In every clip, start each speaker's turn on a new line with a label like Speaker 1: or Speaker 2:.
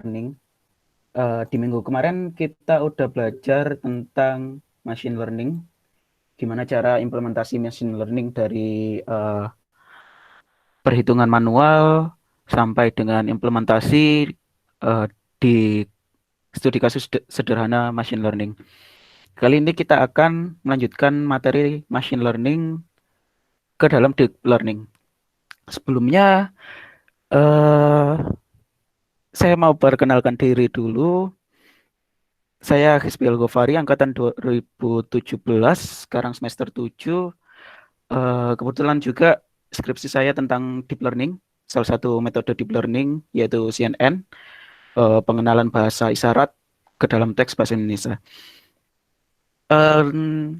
Speaker 1: learning. Di minggu kemarin kita udah belajar tentang machine learning, gimana cara implementasi machine learning dari perhitungan manual sampai dengan implementasi di studi kasus sederhana machine learning. Kali ini kita akan melanjutkan materi machine learning ke dalam deep learning. Sebelumnya, eh, saya mau perkenalkan diri dulu. Saya Hisbiel Gofari, angkatan 2017, sekarang semester 7. Kebetulan juga skripsi saya tentang deep learning, salah satu metode deep learning yaitu CNN, pengenalan bahasa isyarat ke dalam teks bahasa Indonesia. Em,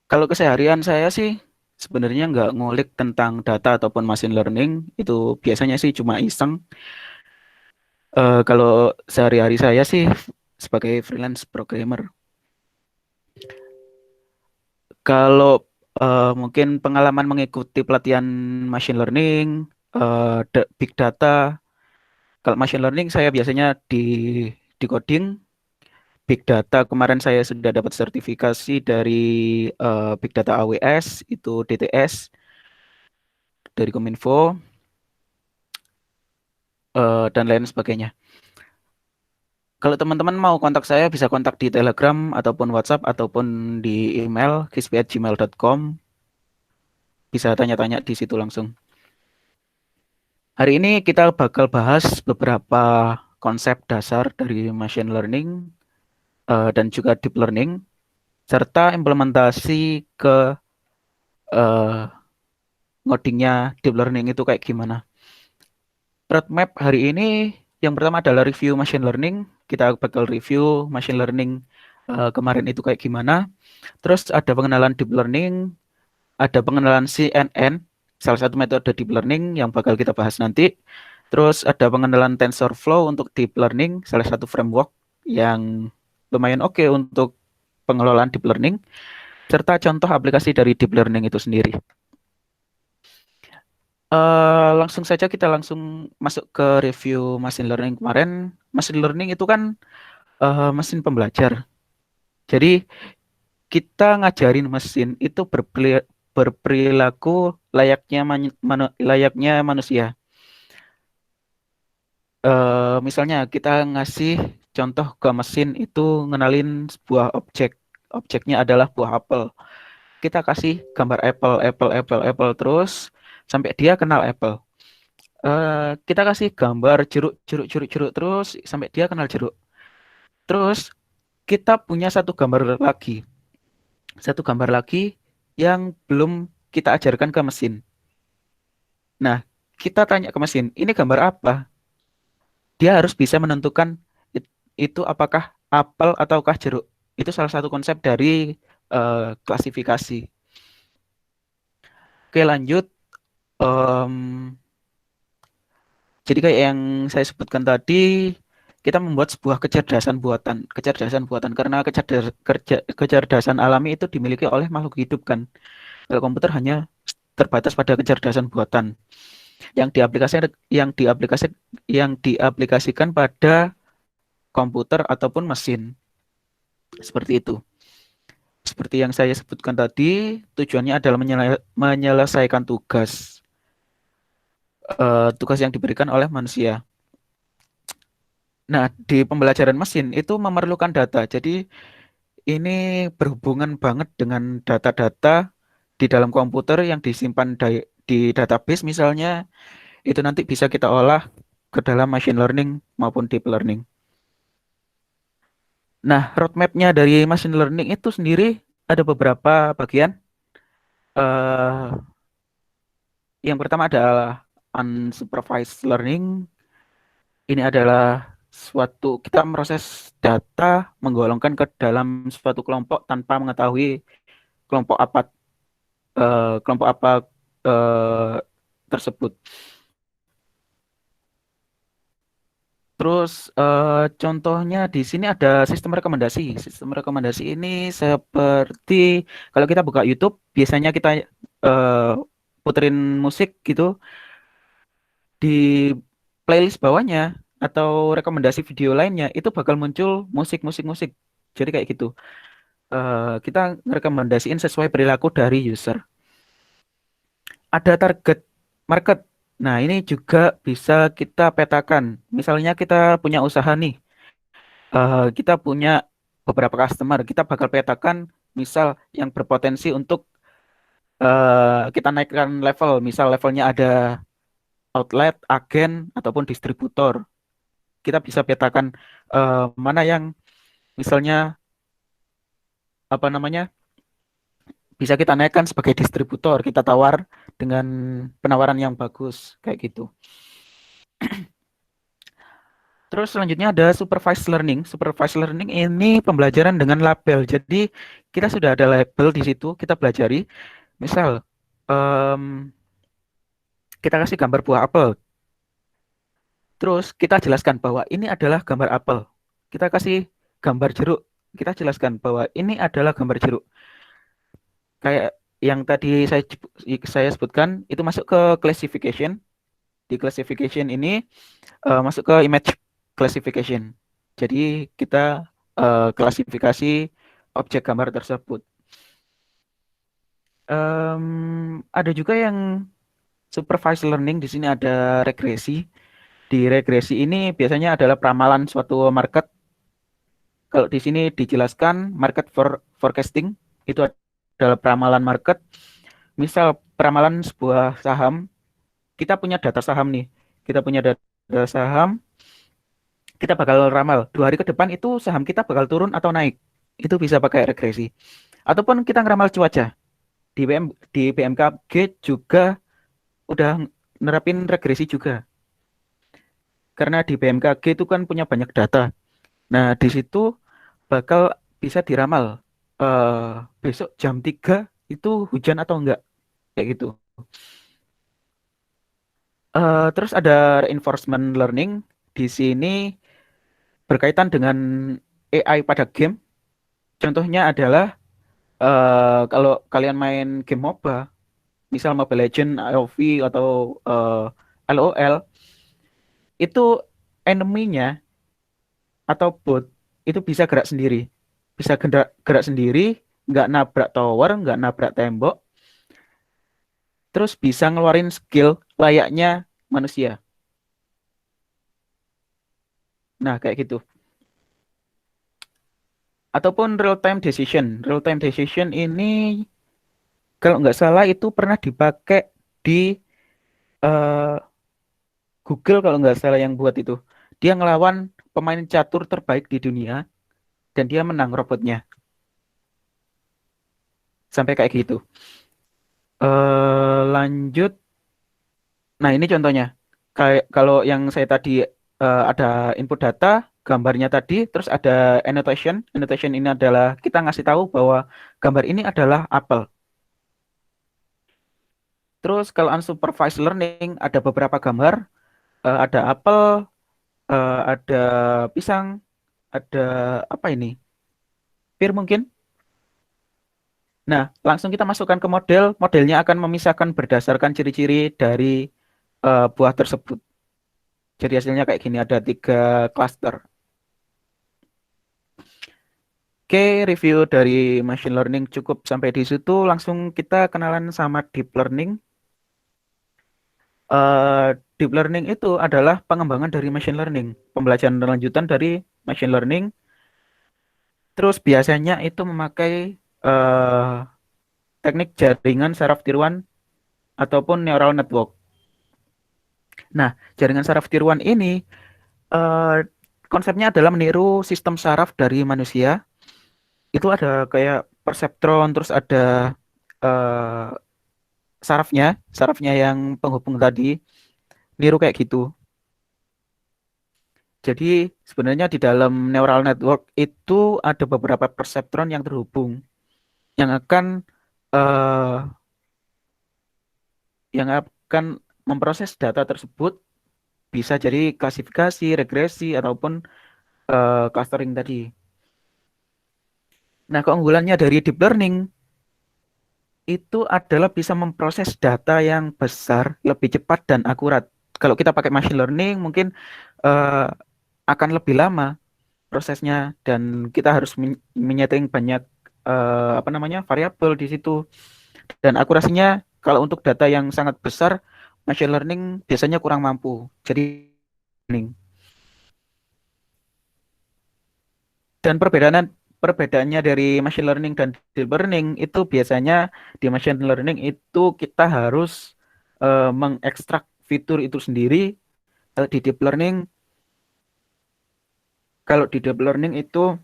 Speaker 1: Kalau keseharian saya sih sebenarnya nggak ngulik tentang data ataupun machine learning, itu biasanya sih cuma iseng. Kalau sehari-hari saya sih sebagai freelance programmer. Kalau mungkin pengalaman mengikuti pelatihan machine learning, big data. Kalau machine learning saya biasanya di coding. Big data kemarin saya sudah dapat sertifikasi dari Big Data AWS, itu DTS dari Kominfo, dan lain sebagainya. Kalau teman-teman mau kontak saya bisa kontak di Telegram ataupun WhatsApp ataupun di email kispi@gmail.com. Bisa tanya-tanya di situ langsung. Hari ini kita bakal bahas beberapa konsep dasar dari machine learning dan juga deep learning serta implementasi ke eh, ngodingnya deep learning itu kayak gimana. Roadmap hari ini yang pertama adalah review machine learning. Kita bakal review machine learning kemarin itu kayak gimana. Terus ada pengenalan deep learning, ada pengenalan CNN, salah satu metode deep learning yang bakal kita bahas nanti. Terus ada pengenalan TensorFlow untuk deep learning, salah satu framework yang lumayan oke untuk pengelolaan deep learning, serta contoh aplikasi dari deep learning itu sendiri. Langsung saja kita langsung masuk ke review machine learning kemarin. Machine learning itu kan mesin pembelajar. Jadi kita ngajarin mesin itu berperilaku layaknya layaknya manusia. Misalnya kita ngasih contoh ke mesin itu ngenalin sebuah objek. Objeknya adalah buah apel. Kita kasih gambar apple, apple, apple, apple terus sampai dia kenal apple. Kita kasih gambar jeruk, jeruk, jeruk, jeruk terus sampai dia kenal jeruk. Terus kita punya satu gambar lagi yang belum kita ajarkan ke mesin. Nah, kita tanya ke mesin, ini gambar apa? Dia harus bisa menentukan itu apakah apel ataukah jeruk. Itu salah satu konsep dari klasifikasi. Oke, lanjut. Em, jadi kayak yang saya sebutkan tadi, kita membuat sebuah kecerdasan buatan karena kecerdasan alami itu dimiliki oleh makhluk hidup kan. Kalau komputer hanya terbatas pada kecerdasan buatan yang diaplikasikan yang diaplikasi yang diaplikasikan pada komputer ataupun mesin. Seperti itu. Seperti yang saya sebutkan tadi, tujuannya adalah menyelesaikan tugas yang diberikan oleh manusia. Nah, di pembelajaran mesin itu memerlukan data. Jadi ini berhubungan banget dengan data-data di dalam komputer yang disimpan di database misalnya, itu nanti bisa kita olah ke dalam machine learning maupun deep learning. Nah, roadmap-nya dari machine learning itu sendiri ada beberapa bagian. eh yang pertama adalah unsupervised learning. Ini adalah suatu kita proses data menggolongkan ke dalam suatu kelompok tanpa mengetahui kelompok apa kelompok apa eh, tersebut. Terus contohnya di sini ada sistem rekomendasi. Sistem rekomendasi ini seperti kalau kita buka YouTube, biasanya kita eh, puterin musik gitu di playlist bawahnya. atau rekomendasi video lainnya itu bakal muncul musik. Jadi kayak gitu. Kita ngerekomendasiin sesuai perilaku dari user. Ada target market. Nah, ini juga bisa kita petakan. Misalnya kita punya usaha nih, kita punya beberapa customer, kita bakal petakan misal yang berpotensi untuk kita naikkan level. Misal levelnya ada outlet, agen, ataupun distributor. Kita bisa petakan mana yang misalnya apa namanya bisa kita naikkan sebagai distributor, kita tawar dengan penawaran yang bagus kayak gitu. Terus selanjutnya ada supervised learning. Supervised learning ini pembelajaran dengan label. Jadi kita sudah ada label di situ, kita pelajari. Misal em, kita kasih gambar buah apel, terus kita jelaskan bahwa ini adalah gambar apel. Kita kasih gambar jeruk, kita jelaskan bahwa ini adalah gambar jeruk. Kayak yang tadi saya sebutkan itu masuk ke classification. Di classification ini masuk ke image classification. Jadi kita klasifikasi objek gambar tersebut. Ada juga yang supervised learning, di sini ada regresi. Di regresi ini biasanya adalah peramalan suatu market. Kalau di sini dijelaskan market forecasting itu adalah peramalan market. Misal peramalan sebuah saham, kita punya data saham nih. Kita punya data saham, kita bakal ramal 2 hari ke depan itu saham kita bakal turun atau naik. Itu bisa pakai regresi. Ataupun kita ngeramal cuaca. Di BMKG juga udah nerapin regresi juga. Karena di BMKG itu kan punya banyak data. Nah, di situ bakal bisa diramal. Besok jam 3 itu hujan atau enggak. Kayak gitu. Terus ada reinforcement learning. Di sini berkaitan dengan AI pada game. Contohnya adalah kalau kalian main game MOBA, misal Mobile Legends, AoV atau LOL, itu enemy-nya atau bot itu bisa gerak sendiri. Bisa gerak sendiri, nggak nabrak tower, nggak nabrak tembok, terus bisa ngeluarin skill layaknya manusia. Nah, kayak gitu. Ataupun real time decision. Real time decision ini kalau nggak salah itu pernah dipakai di eh, Google kalau nggak salah yang buat itu. Dia ngelawan pemain catur terbaik di dunia dan dia menang robotnya. Sampai kayak gitu. Lanjut. Nah, ini contohnya. Kayak kalau yang saya tadi ada input data, gambarnya tadi, terus ada annotation. Annotation ini adalah kita ngasih tahu bahwa gambar ini adalah apel. Terus kalau unsupervised learning ada beberapa gambar, ada apel, ada pisang, ada apa ini? Pir mungkin. Nah, langsung kita masukkan ke model. Modelnya akan memisahkan berdasarkan ciri-ciri dari buah tersebut. Jadi hasilnya kayak gini, ada 3 cluster. Oke, review dari machine learning cukup sampai di situ. Langsung kita kenalan sama deep learning. Deep learning itu adalah pengembangan dari machine learning, pembelajaran lanjutan dari machine learning. Terus biasanya itu memakai eh, teknik jaringan saraf tiruan ataupun neural network. Nah, jaringan saraf tiruan ini eh, konsepnya adalah meniru sistem saraf dari manusia. Itu ada kayak perseptron, terus ada eh, sarafnya yang penghubung tadi, niru kayak gitu. Jadi sebenarnya di dalam neural network itu ada beberapa perseptron yang terhubung, yang akan eh, memproses data tersebut, bisa jadi klasifikasi, regresi ataupun clustering tadi. Nah, keunggulannya dari deep learning itu adalah bisa memproses data yang besar lebih cepat dan akurat. Kalau kita pakai machine learning mungkin eh, akan lebih lama prosesnya dan kita harus menyeting banyak apa namanya variabel di situ dan akurasinya kalau untuk data yang sangat besar machine learning biasanya kurang mampu. Jadi dan perbedaannya dari machine learning dan deep learning itu biasanya di machine learning itu kita harus mengekstrak fitur itu sendiri. Kalau di deep learning, kalau di deep learning itu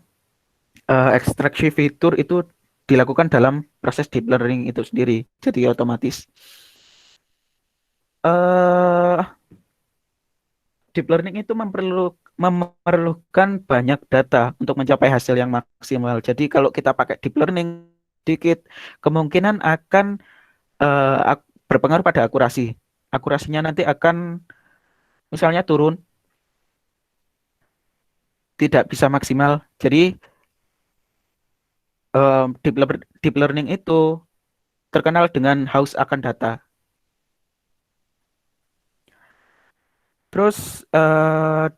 Speaker 1: ekstraksi fitur itu dilakukan dalam proses deep learning itu sendiri. Jadi otomatis. eh Deep learning itu memerlukan banyak data untuk mencapai hasil yang maksimal. Jadi kalau kita pakai deep learning sedikit, kemungkinan akan berpengaruh pada akurasi. Akurasinya nanti akan misalnya turun, tidak bisa maksimal. Jadi deep learning itu terkenal dengan haus akan data. Terus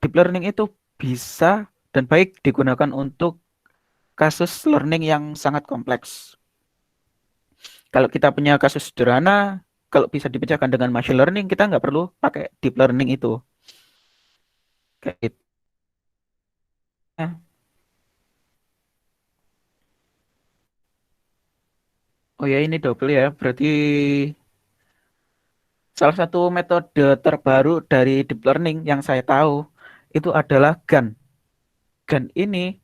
Speaker 1: deep learning itu bisa dan baik digunakan untuk kasus learning yang sangat kompleks. Kalau kita punya kasus sederhana, kalau bisa dipecahkan dengan machine learning, kita nggak perlu pakai deep learning itu. Kayak gitu. Nah, oh ya ini double ya, berarti salah satu metode terbaru dari deep learning yang saya tahu itu adalah GAN. GAN ini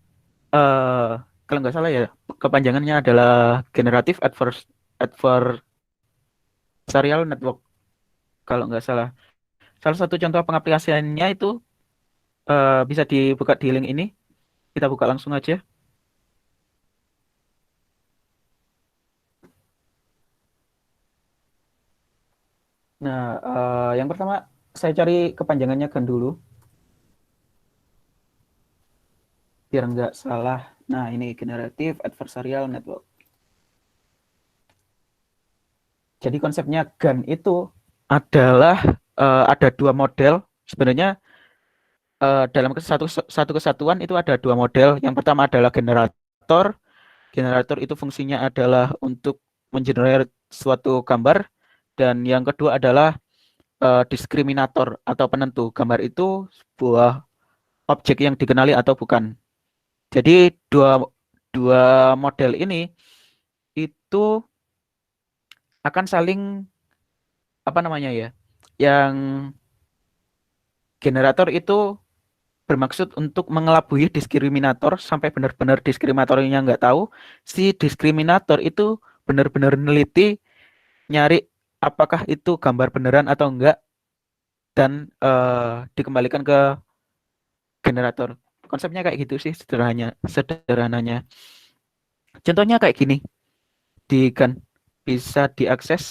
Speaker 1: eh kalau nggak salah ya, kepanjangannya adalah Generative Adversarial Network. Kalau nggak salah, salah satu contoh pengaplikasiannya itu bisa dibuka di link ini. Kita buka langsung aja. Nah, yang pertama saya cari kepanjangannya GAN dulu, biar nggak salah. Nah, ini Generative Adversarial Network. Jadi konsepnya GAN itu adalah ada dua model. Sebenarnya dalam satu kesatuan itu ada dua model. Yang pertama adalah generator. Generator itu fungsinya adalah untuk mengenerate suatu gambar. Dan yang kedua adalah diskriminator atau penentu. Gambar itu sebuah objek yang dikenali atau bukan. Jadi dua dua model ini itu akan saling apa namanya ya? Yang generator itu bermaksud untuk mengelabui diskriminator sampai benar-benar diskriminatornya nggak tahu. Si diskriminator itu benar-benar neliti nyari apakah itu gambar beneran atau enggak dan dikembalikan ke generator. Konsepnya kayak gitu sih sederhananya. Contohnya kayak gini, di kan bisa diakses.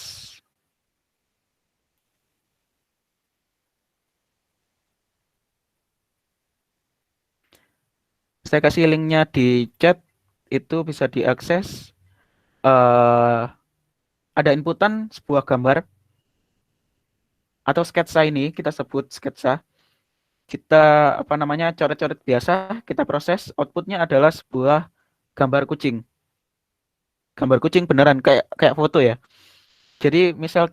Speaker 1: Saya kasih linknya di chat, itu bisa diakses. eh ada inputan sebuah gambar atau sketsa ini kita sebut sketsa. Kita apa namanya coret-coret biasa, kita proses, outputnya adalah sebuah gambar kucing. Gambar kucing beneran kayak kayak foto ya. Jadi misal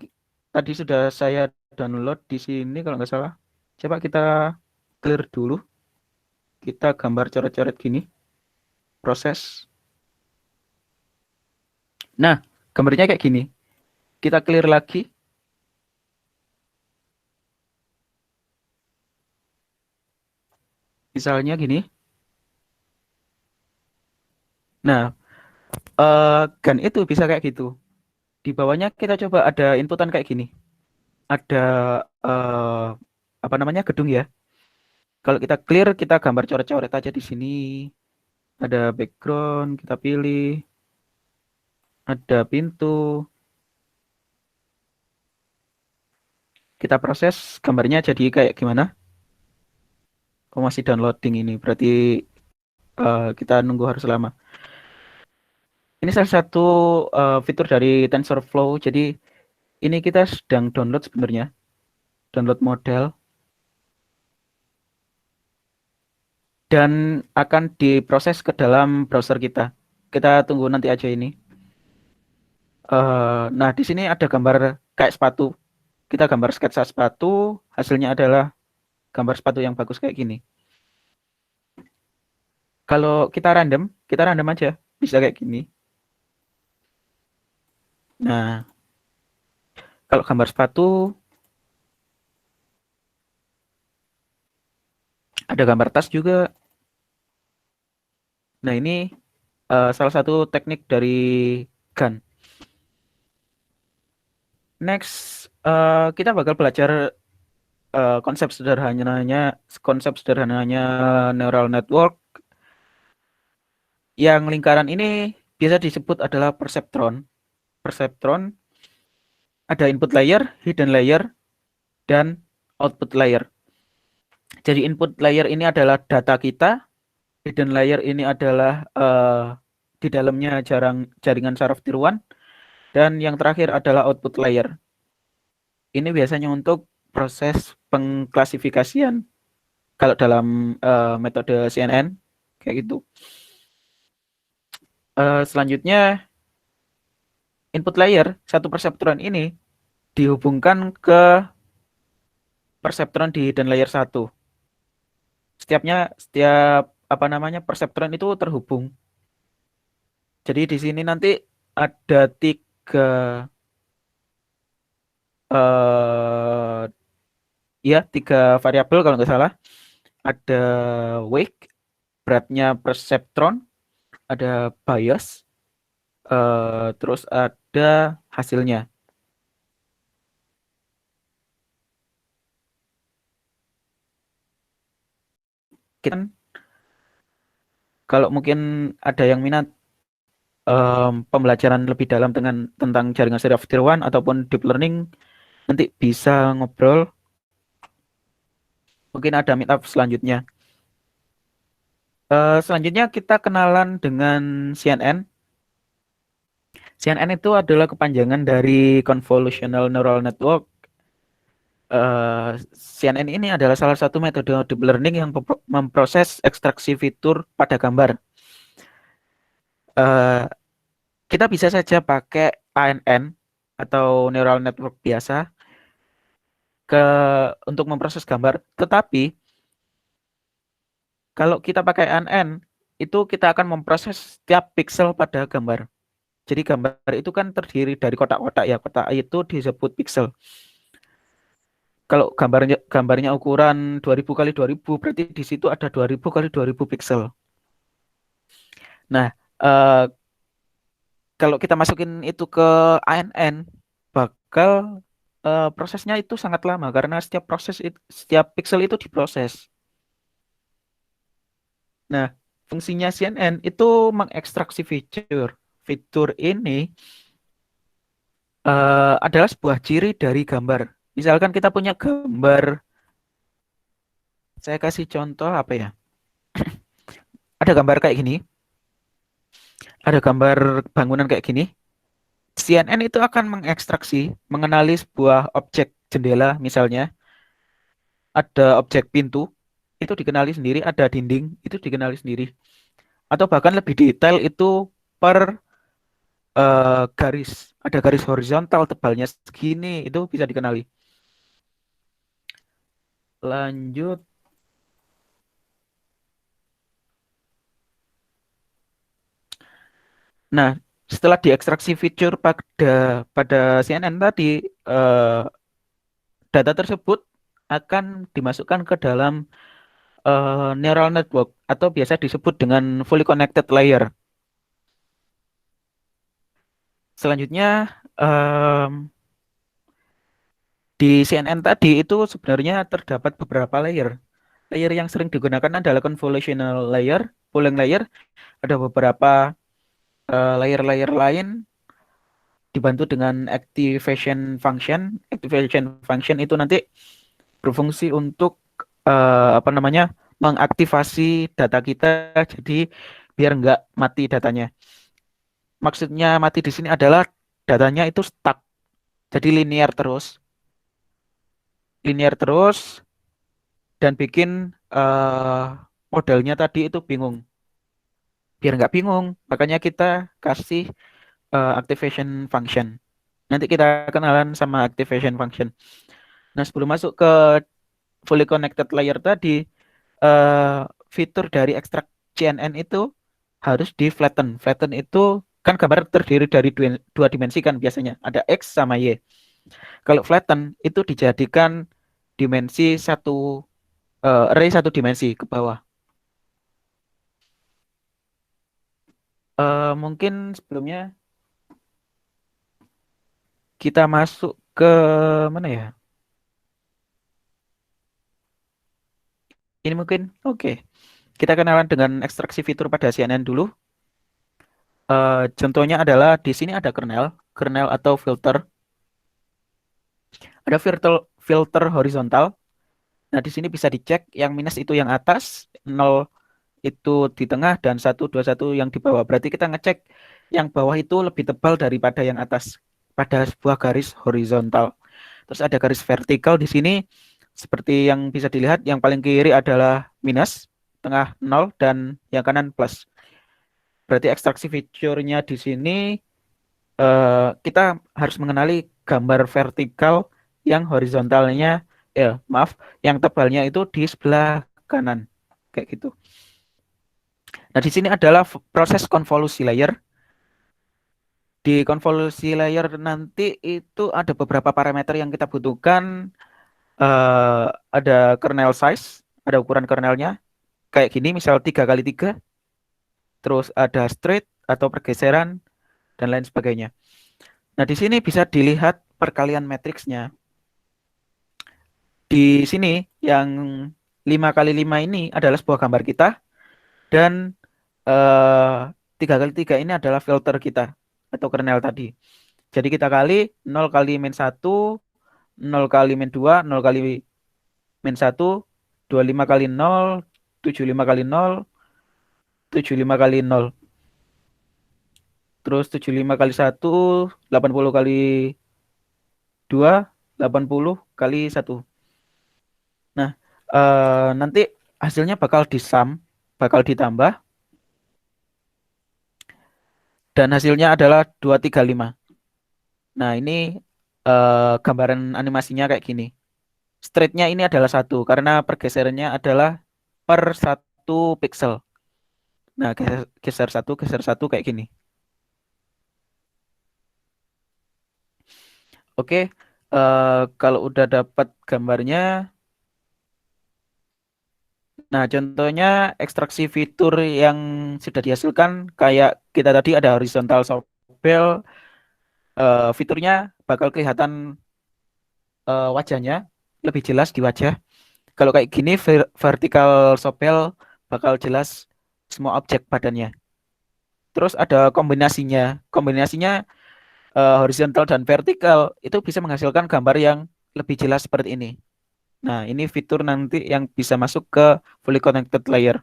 Speaker 1: tadi sudah saya download di sini kalau nggak salah. Coba kita clear dulu. Kita gambar coret-coret gini, proses. Nah, gambarnya kayak gini. Kita clear lagi. Misalnya gini. Nah, GAN itu bisa kayak gitu. Di bawahnya kita coba ada inputan kayak gini. Ada eh, apa namanya gedung ya. Kalau kita clear, kita gambar coret-coret aja di sini. Ada background, kita pilih. Ada pintu. Kita proses gambarnya jadi kayak gimana. Oh, masih downloading ini. Berarti kita nunggu harus lama. Ini salah satu fitur dari TensorFlow. Jadi ini kita sedang download sebenarnya. Download model. dan akan diproses ke dalam browser kita. Kita tunggu nanti aja ini. Nah, di sini ada gambar kayak sepatu. Kita gambar sketsa sepatu, hasilnya adalah gambar sepatu yang bagus kayak gini. Kalau kita random aja, bisa kayak gini. Nah, kalau gambar sepatu, ada gambar tas juga. Nah, ini salah satu teknik dari Gun. Next, kita bakal belajar eh, konsep sederhananya konsep sederhananya neural network yang lingkaran ini biasa disebut adalah perceptron. Perceptron ada input layer, hidden layer, dan output layer. Jadi input layer ini adalah data kita, hidden layer ini adalah di dalamnya jaringan saraf tiruan, dan yang terakhir adalah output layer. Ini biasanya untuk proses pengklasifikasian kalau dalam metode CNN kayak gitu. Selanjutnya input layer satu perseptron ini dihubungkan ke perseptron di hidden layer satu. Setiap apa namanya perseptron itu terhubung. Jadi di sini nanti ada eh tiga variabel kalau nggak salah. Ada weight, beratnya perseptron, ada bias, terus ada hasilnya. Kita kalau mungkin ada yang minat pembelajaran lebih dalam tentang jaringan saraf tiruan ataupun deep learning, nanti bisa ngobrol. Mungkin ada meetup selanjutnya. Selanjutnya kita kenalan dengan CNN. CNN itu adalah kepanjangan dari Convolutional Neural Network. CNN ini adalah salah satu metode deep learning yang memproses ekstraksi fitur pada gambar. Eh, kita bisa saja pakai ANN atau neural network biasa ke untuk memproses gambar. Tetapi kalau kita pakai ANN, itu kita akan memproses setiap pixel pada gambar. Jadi gambar itu kan terdiri dari kotak-kotak ya. Kotak itu disebut pixel. Kalau gambarnya ukuran 2000 kali 2000 berarti di situ ada 2000 kali 2000 pixel. Nah, eh, kalau kita masukin itu ke ANN bakal prosesnya itu sangat lama karena setiap pixel itu diproses. Nah, fungsinya CNN itu mengekstraksi fitur. Fitur ini adalah sebuah ciri dari gambar. Misalkan kita punya gambar, saya kasih contoh apa ya? Ada gambar kayak gini, ada gambar bangunan kayak gini. CNN itu akan mengekstraksi, mengenali sebuah objek jendela misalnya, ada objek pintu, itu dikenali sendiri, ada dinding, itu dikenali sendiri. Atau bahkan lebih detail itu per garis. Ada garis horizontal tebalnya segini, itu bisa dikenali. Lanjut. Nah, setelah diekstraksi fitur pada CNN tadi, eh, data tersebut akan dimasukkan ke dalam neural network atau biasa disebut dengan fully connected layer. Selanjutnya, em, di CNN tadi itu sebenarnya terdapat beberapa layer. Layer yang sering digunakan adalah convolutional layer, pooling layer, ada beberapa layer-layer lain dibantu dengan activation function. Activation function itu nanti berfungsi untuk apa namanya mengaktifasi data kita, jadi biar nggak mati datanya. Maksudnya mati di sini adalah datanya itu stuck, jadi linear terus dan bikin modelnya tadi itu bingung. Biar nggak bingung, makanya kita kasih activation function. Nanti kita kenalan sama activation function. Nah, sebelum masuk ke fully connected layer tadi, eh, fitur dari ekstrak CNN itu harus di flatten. Flatten itu kan gambar terdiri dari dua dimensi kan biasanya. Ada X sama Y. Kalau flatten itu dijadikan dimensi satu, array satu dimensi ke bawah. Mungkin sebelumnya kita masuk ke mana ya? Ini mungkin oke. Kita kenalan dengan ekstraksi fitur pada CNN dulu. Contohnya adalah di sini ada kernel, kernel atau filter. Ada filter horizontal. Nah, di sini bisa dicek yang minus itu yang atas, nol itu di tengah, dan 121 yang di bawah. Berarti kita ngecek yang bawah itu lebih tebal daripada yang atas pada sebuah garis horizontal. Terus ada garis vertikal di sini. Seperti yang bisa dilihat, yang paling kiri adalah minus, tengah nol, dan yang kanan plus. Berarti ekstraksi fiturnya di sini kita harus mengenali gambar vertikal yang horizontalnya, maaf, yang tebalnya itu di sebelah kanan, kayak gitu. Nah, di sini adalah proses konvolusi layer. Di konvolusi layer nanti itu ada beberapa parameter yang kita butuhkan. eh ada kernel size, ada ukuran kernelnya, kayak gini, misal 3x3, terus ada straight atau pergeseran, dan lain sebagainya. Nah, di sini bisa dilihat perkalian matriksnya. Di sini yang 5x5 ini adalah sebuah gambar kita, dan 3x3 ini adalah filter kita atau kernel tadi. Jadi kita kali 0 kali min 1, 0 kali min 2, 0 kali min 1, 25 kali 0, 75 kali 0, 75 kali 0. Terus 75 kali 1, 80 kali 2, 80 kali 1. Nah, nanti hasilnya bakal disum, bakal ditambah, dan hasilnya adalah 235. Nah, ini gambaran animasinya kayak gini. Straightnya ini adalah 1, karena pergeserannya adalah per 1 pixel. Nah, geser satu kayak gini. Oke, kalau udah dapat gambarnya, nah contohnya ekstraksi fitur yang sudah dihasilkan, kayak kita tadi ada horizontal sobel, fiturnya bakal kelihatan wajahnya lebih jelas di wajah. Kalau kayak gini vertikal sobel bakal jelas semua objek badannya. Terus ada kombinasinya. Kombinasinya horizontal dan vertikal itu bisa menghasilkan gambar yang lebih jelas seperti ini. Nah, ini fitur nanti yang bisa masuk ke fully connected layer.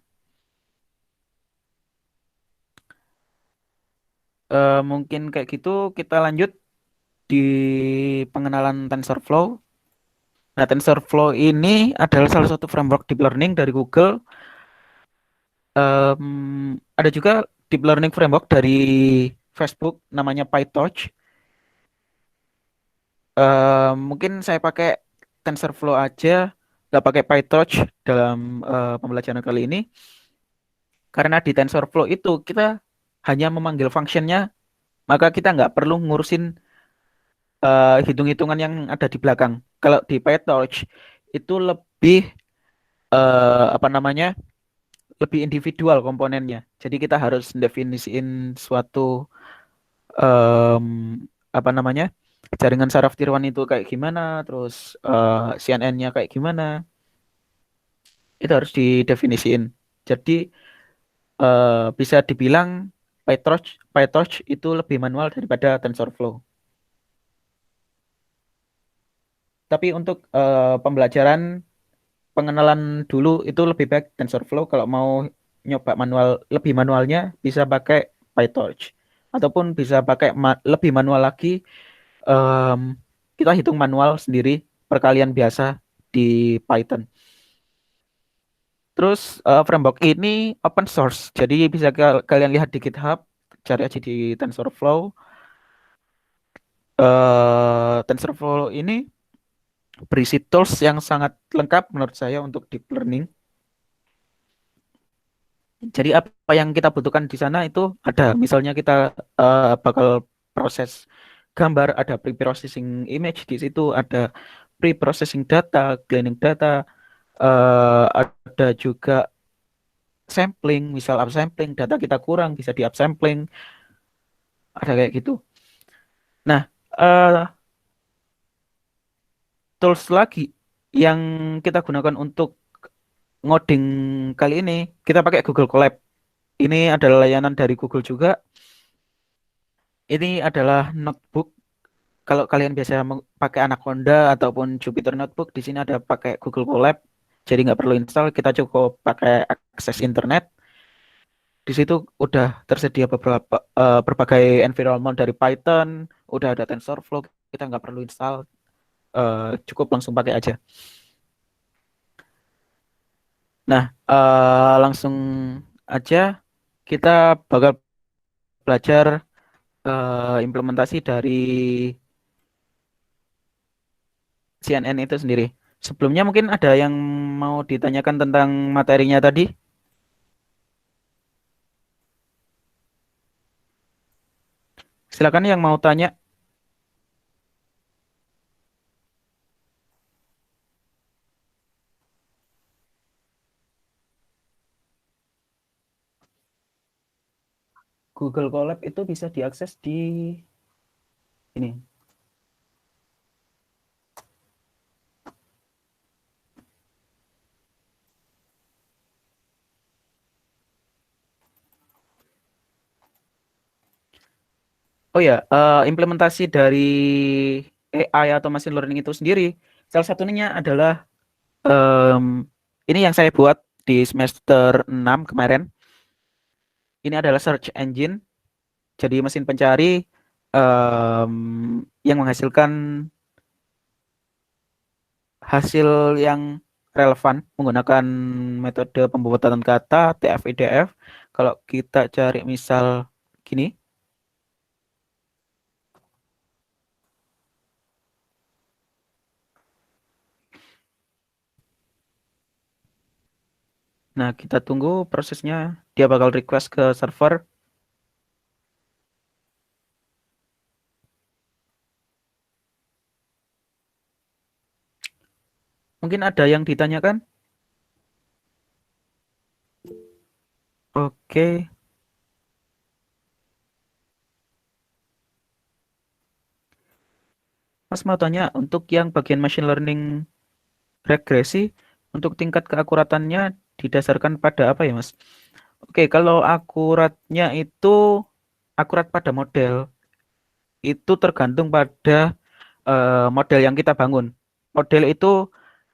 Speaker 1: Mungkin kayak gitu, kita lanjut di pengenalan TensorFlow. Nah, TensorFlow ini adalah salah satu framework deep learning dari Google. Ada juga deep learning framework dari Facebook, namanya PyTorch. Mungkin saya pakai TensorFlow aja, nggak pakai PyTorch dalam pembelajaran kali ini. Karena di TensorFlow itu kita hanya memanggil functionnya, maka kita nggak perlu ngurusin hitung-hitungan yang ada di belakang. Kalau di PyTorch itu lebih apa namanya, lebih individual komponennya. Jadi kita harus definisiin suatu em, apa namanya, jaringan saraf tiruan itu kayak gimana, terus CNN-nya kayak gimana, itu harus didefinisiin. Jadi bisa dibilang PyTorch itu lebih manual daripada TensorFlow. Tapi untuk pembelajaran pengenalan dulu itu lebih baik TensorFlow. Kalau mau nyoba manual, lebih manualnya bisa pakai PyTorch. Ataupun bisa pakai lebih manual lagi, em, kita hitung manual sendiri perkalian biasa di Python. Terus framework ini open source, jadi bisa kalian lihat di GitHub, cari aja di TensorFlow. TensorFlow ini berisi tools yang sangat lengkap menurut saya untuk deep learning. Jadi apa yang kita butuhkan di sana itu ada, misalnya kita bakal proses gambar, ada pre-processing image di situ, ada pre-processing data, cleaning data, ada juga sampling, misal upsampling, data kita kurang bisa di upsampling, ada kayak gitu. Nah, eh, tools lagi yang kita gunakan untuk ngoding kali ini, kita pakai Google Colab. Ini adalah layanan dari Google juga. Ini adalah notebook. Kalau kalian biasa pakai Anaconda ataupun Jupyter Notebook, di sini ada pakai Google Colab. Jadi nggak perlu install, kita cukup pakai akses internet. Di situ udah tersedia berbagai environment dari Python, udah ada TensorFlow, kita nggak perlu install, cukup langsung pakai aja. Nah, langsung aja kita bakal belajar implementasi dari CNN itu sendiri. Sebelumnya mungkin ada yang mau ditanyakan tentang materinya tadi. Silakan yang mau tanya. Google Colab itu bisa diakses di ini. Oh ya, implementasi dari AI atau machine learning itu sendiri, salah satunya adalah em, ini yang saya buat di semester 6 kemarin. Ini adalah search engine, jadi mesin pencari em, yang menghasilkan hasil yang relevan menggunakan metode pembuatan kata TF-IDF. Kalau kita cari misal gini, nah kita tunggu prosesnya, dia bakal request ke server. Mungkin ada yang ditanyakan? Oke, Mas mau tanya untuk yang bagian machine learning regresi, untuk tingkat keakuratannya didasarkan pada apa ya, Mas? Oke, kalau akuratnya itu akurat pada model, itu tergantung pada model yang kita bangun. Model itu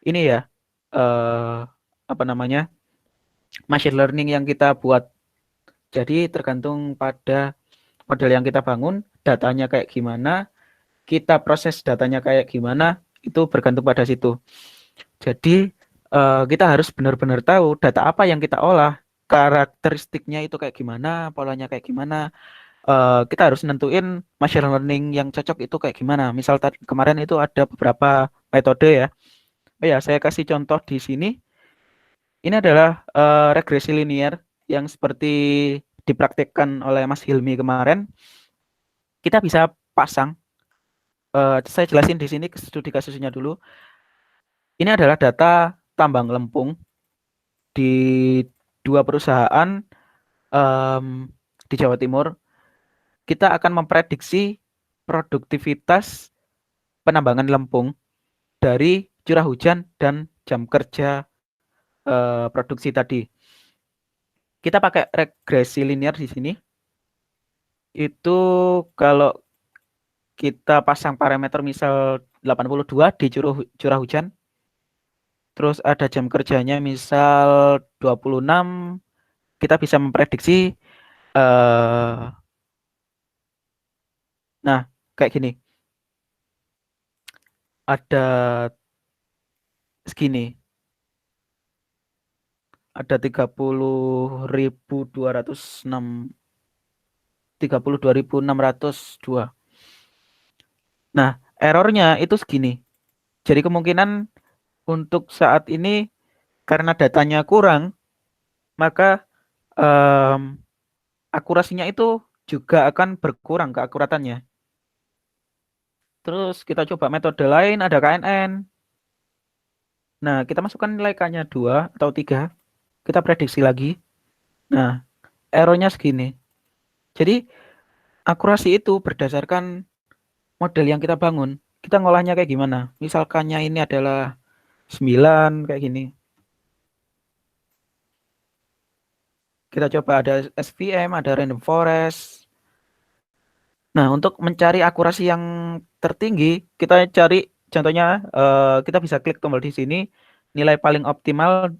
Speaker 1: ini ya, eh, apa namanya, machine learning yang kita buat. Jadi tergantung pada model yang kita bangun, datanya kayak gimana, kita proses datanya kayak gimana, itu bergantung pada situ. Jadi kita harus benar-benar tahu data apa yang kita olah, karakteristiknya itu kayak gimana, polanya kayak gimana. Kita harus nentuin machine learning yang cocok itu kayak gimana. Misal tadi kemarin itu ada beberapa metode ya. Oh ya, saya kasih contoh di sini. Ini adalah regresi linear yang seperti dipraktikkan oleh Mas Hilmi kemarin. Kita bisa pasang. Saya jelasin di sini studi kasusnya dulu. Ini adalah data tambang lempung di dua perusahaan em, di Jawa Timur. Kita akan memprediksi produktivitas penambangan lempung dari curah hujan dan jam kerja produksi tadi. Kita pakai regresi linear di sini. Itu kalau kita pasang parameter misal 82 di curah hujan, terus ada jam kerjanya misal 26, kita bisa memprediksi eh nah kayak gini. Ada segini. ada 30.206, 32.602. Nah, errornya itu segini. Jadi kemungkinan untuk saat ini karena datanya kurang, maka em, akurasinya itu juga akan berkurang keakuratannya. Terus kita coba metode lain, ada KNN. Nah, kita masukkan nilai K-nya 2 atau 3, kita prediksi lagi. Nah, errornya segini. Jadi, akurasi itu berdasarkan model yang kita bangun. Kita ngolahnya kayak gimana? Misalkannya ini adalah 9, kayak gini. Kita coba ada SVM, ada random forest. Nah, untuk mencari akurasi yang tertinggi, kita cari contohnya kita bisa klik tombol di sini nilai paling optimal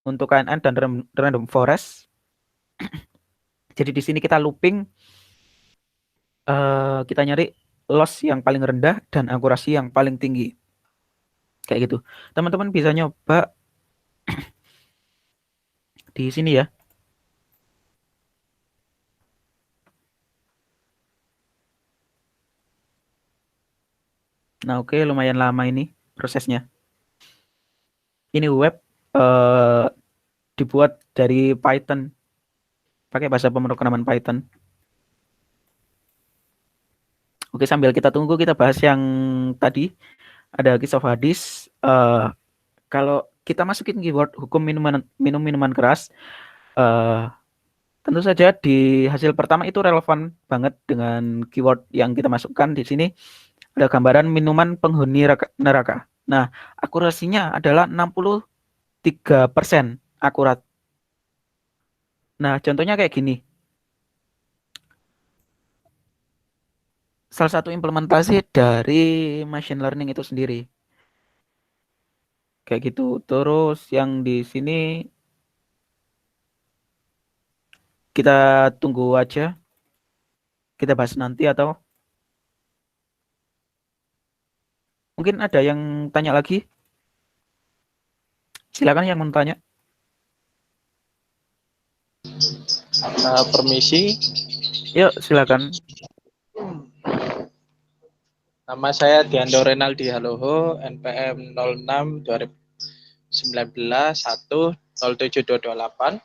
Speaker 1: untuk KNN dan random forest. Jadi di sini kita looping, kita nyari loss yang paling rendah dan akurasi yang paling tinggi. Kayak gitu. Teman-teman bisa nyoba di sini ya. Nah, oke, lumayan lama ini prosesnya. Ini web dibuat dari Python, pakai bahasa pemrograman Python. Oke, sambil kita tunggu, kita bahas yang tadi. Ada kisah hadis. Kalau kita masukin keyword hukum minuman keras, tentu saja di hasil pertama itu relevan banget dengan keyword yang kita masukkan di sini. Ada gambaran minuman penghuni neraka. Nah, akurasinya adalah 63% akurat. Nah, contohnya kayak gini. Salah satu implementasi dari machine learning itu sendiri. Kayak gitu. Terus yang di sini kita tunggu aja. Kita bahas nanti atau mungkin ada yang tanya lagi. Silakan yang mau tanya.
Speaker 2: Permisi.
Speaker 1: Yuk, silakan.
Speaker 2: Nama saya Diando Renaldi Haloho, NPM 06 2019 1 07228.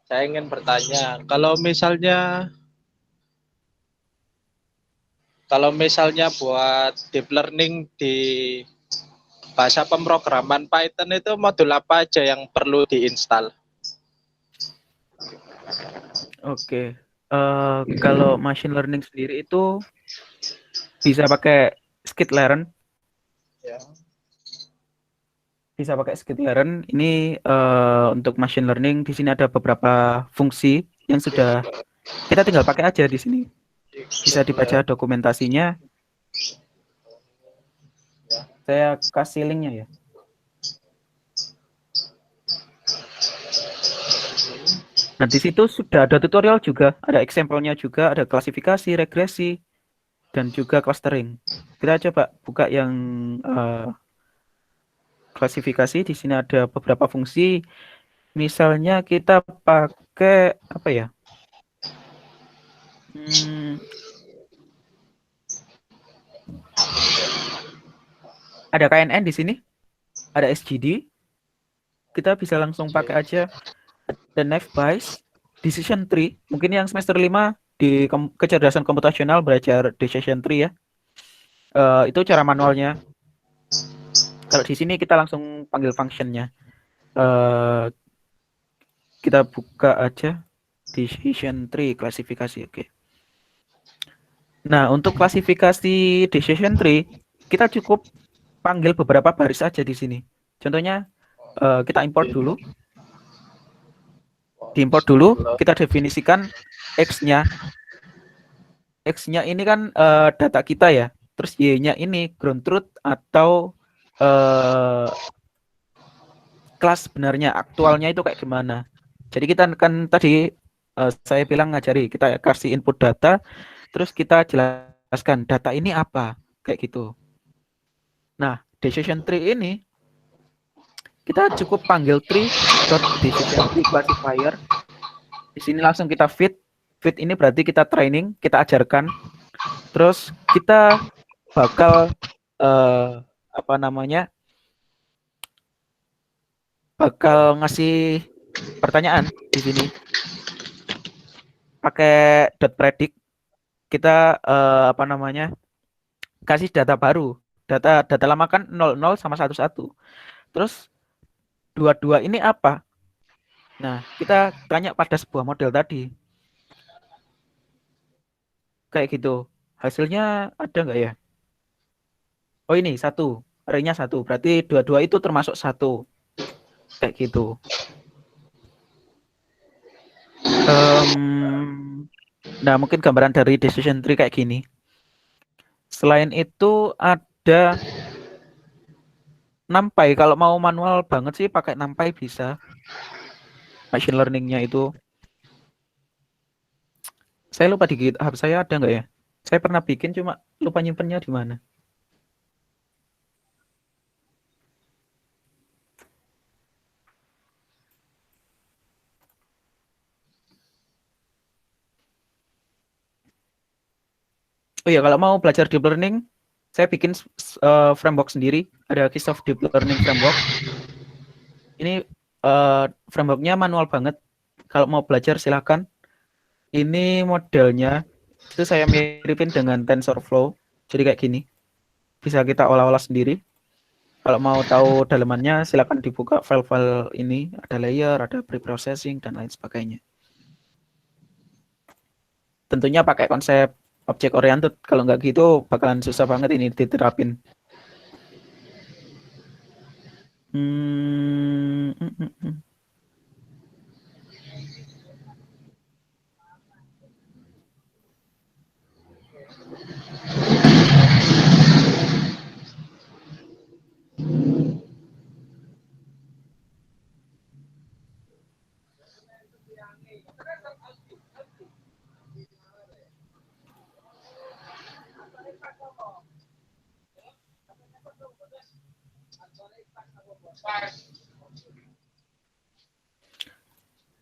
Speaker 2: Saya ingin bertanya, kalau misalnya buat deep learning di bahasa pemrograman Python itu modul apa aja yang perlu diinstal?
Speaker 1: Oke. Kalau machine learning sendiri itu bisa pakai skitlearn.
Speaker 2: Ya.
Speaker 1: Bisa pakai skitlearn. Ini untuk machine learning. Di sini ada beberapa fungsi yang sudah kita tinggal pakai aja di sini. Bisa dibaca dokumentasinya. Saya kasih linknya ya. Nah, di situ sudah ada tutorial juga, ada example-nya juga, ada klasifikasi, regresi, dan juga clustering. Kita coba buka yang klasifikasi. Di sini ada beberapa fungsi. Misalnya kita pakai apa ya? Ada KNN di sini, ada SGD. Kita bisa langsung pakai aja. The Naive Bayes, Decision Tree. Mungkin yang semester 5 di kecerdasan komputasional belajar Decision Tree ya. Itu cara manualnya. Kalau di sini kita langsung panggil functionnya. Kita buka aja Decision Tree klasifikasi. Oke. Nah, untuk klasifikasi Decision Tree, kita cukup panggil beberapa baris aja di sini. Contohnya, kita import dulu. Diimport dulu, kita definisikan X-nya. X-nya ini kan data kita ya. Terus Y-nya ini ground truth atau kelas sebenarnya aktualnya itu kayak gimana. Jadi kita kan tadi saya bilang ngajari, kita kasih input data, terus kita jelaskan data ini apa, kayak gitu. Nah, decision tree ini kita cukup panggil tree.decision tree classifier. Di sini langsung kita feed. Feed ini berarti kita training, kita ajarkan. Terus kita bakal bakal ngasih pertanyaan di sini pakai .predict. Kita kasih data baru. Data lama kan 00 sama 11. Terus 22 ini apa? Nah, kita tanya pada sebuah model tadi. Kayak gitu. Hasilnya ada nggak ya? Oh ini 1. Arraynya 1. Berarti 22 itu termasuk 1. Kayak gitu. Nah, mungkin gambaran dari decision tree kayak gini. Selain itu ada NumPy. Kalau mau manual banget sih pakai NumPy bisa. Machine learning-nya itu. Saya lupa di GitHub saya ada nggak ya? Saya pernah bikin cuma lupa nyimpennya di mana. Oh iya, kalau mau belajar deep learning, saya bikin framework sendiri. Ada Keysoft Deep Learning Framework. Ini frameworknya manual banget. Kalau mau belajar silahkan. Ini modelnya itu saya miripin dengan TensorFlow. Jadi kayak gini. Bisa kita olah-olah sendiri. Kalau mau tahu dalamannya silahkan dibuka file-file ini. Ada layer, ada preprocessing, dan lain sebagainya. Tentunya pakai konsep object oriented. Kalau nggak gitu bakalan susah banget ini diterapin.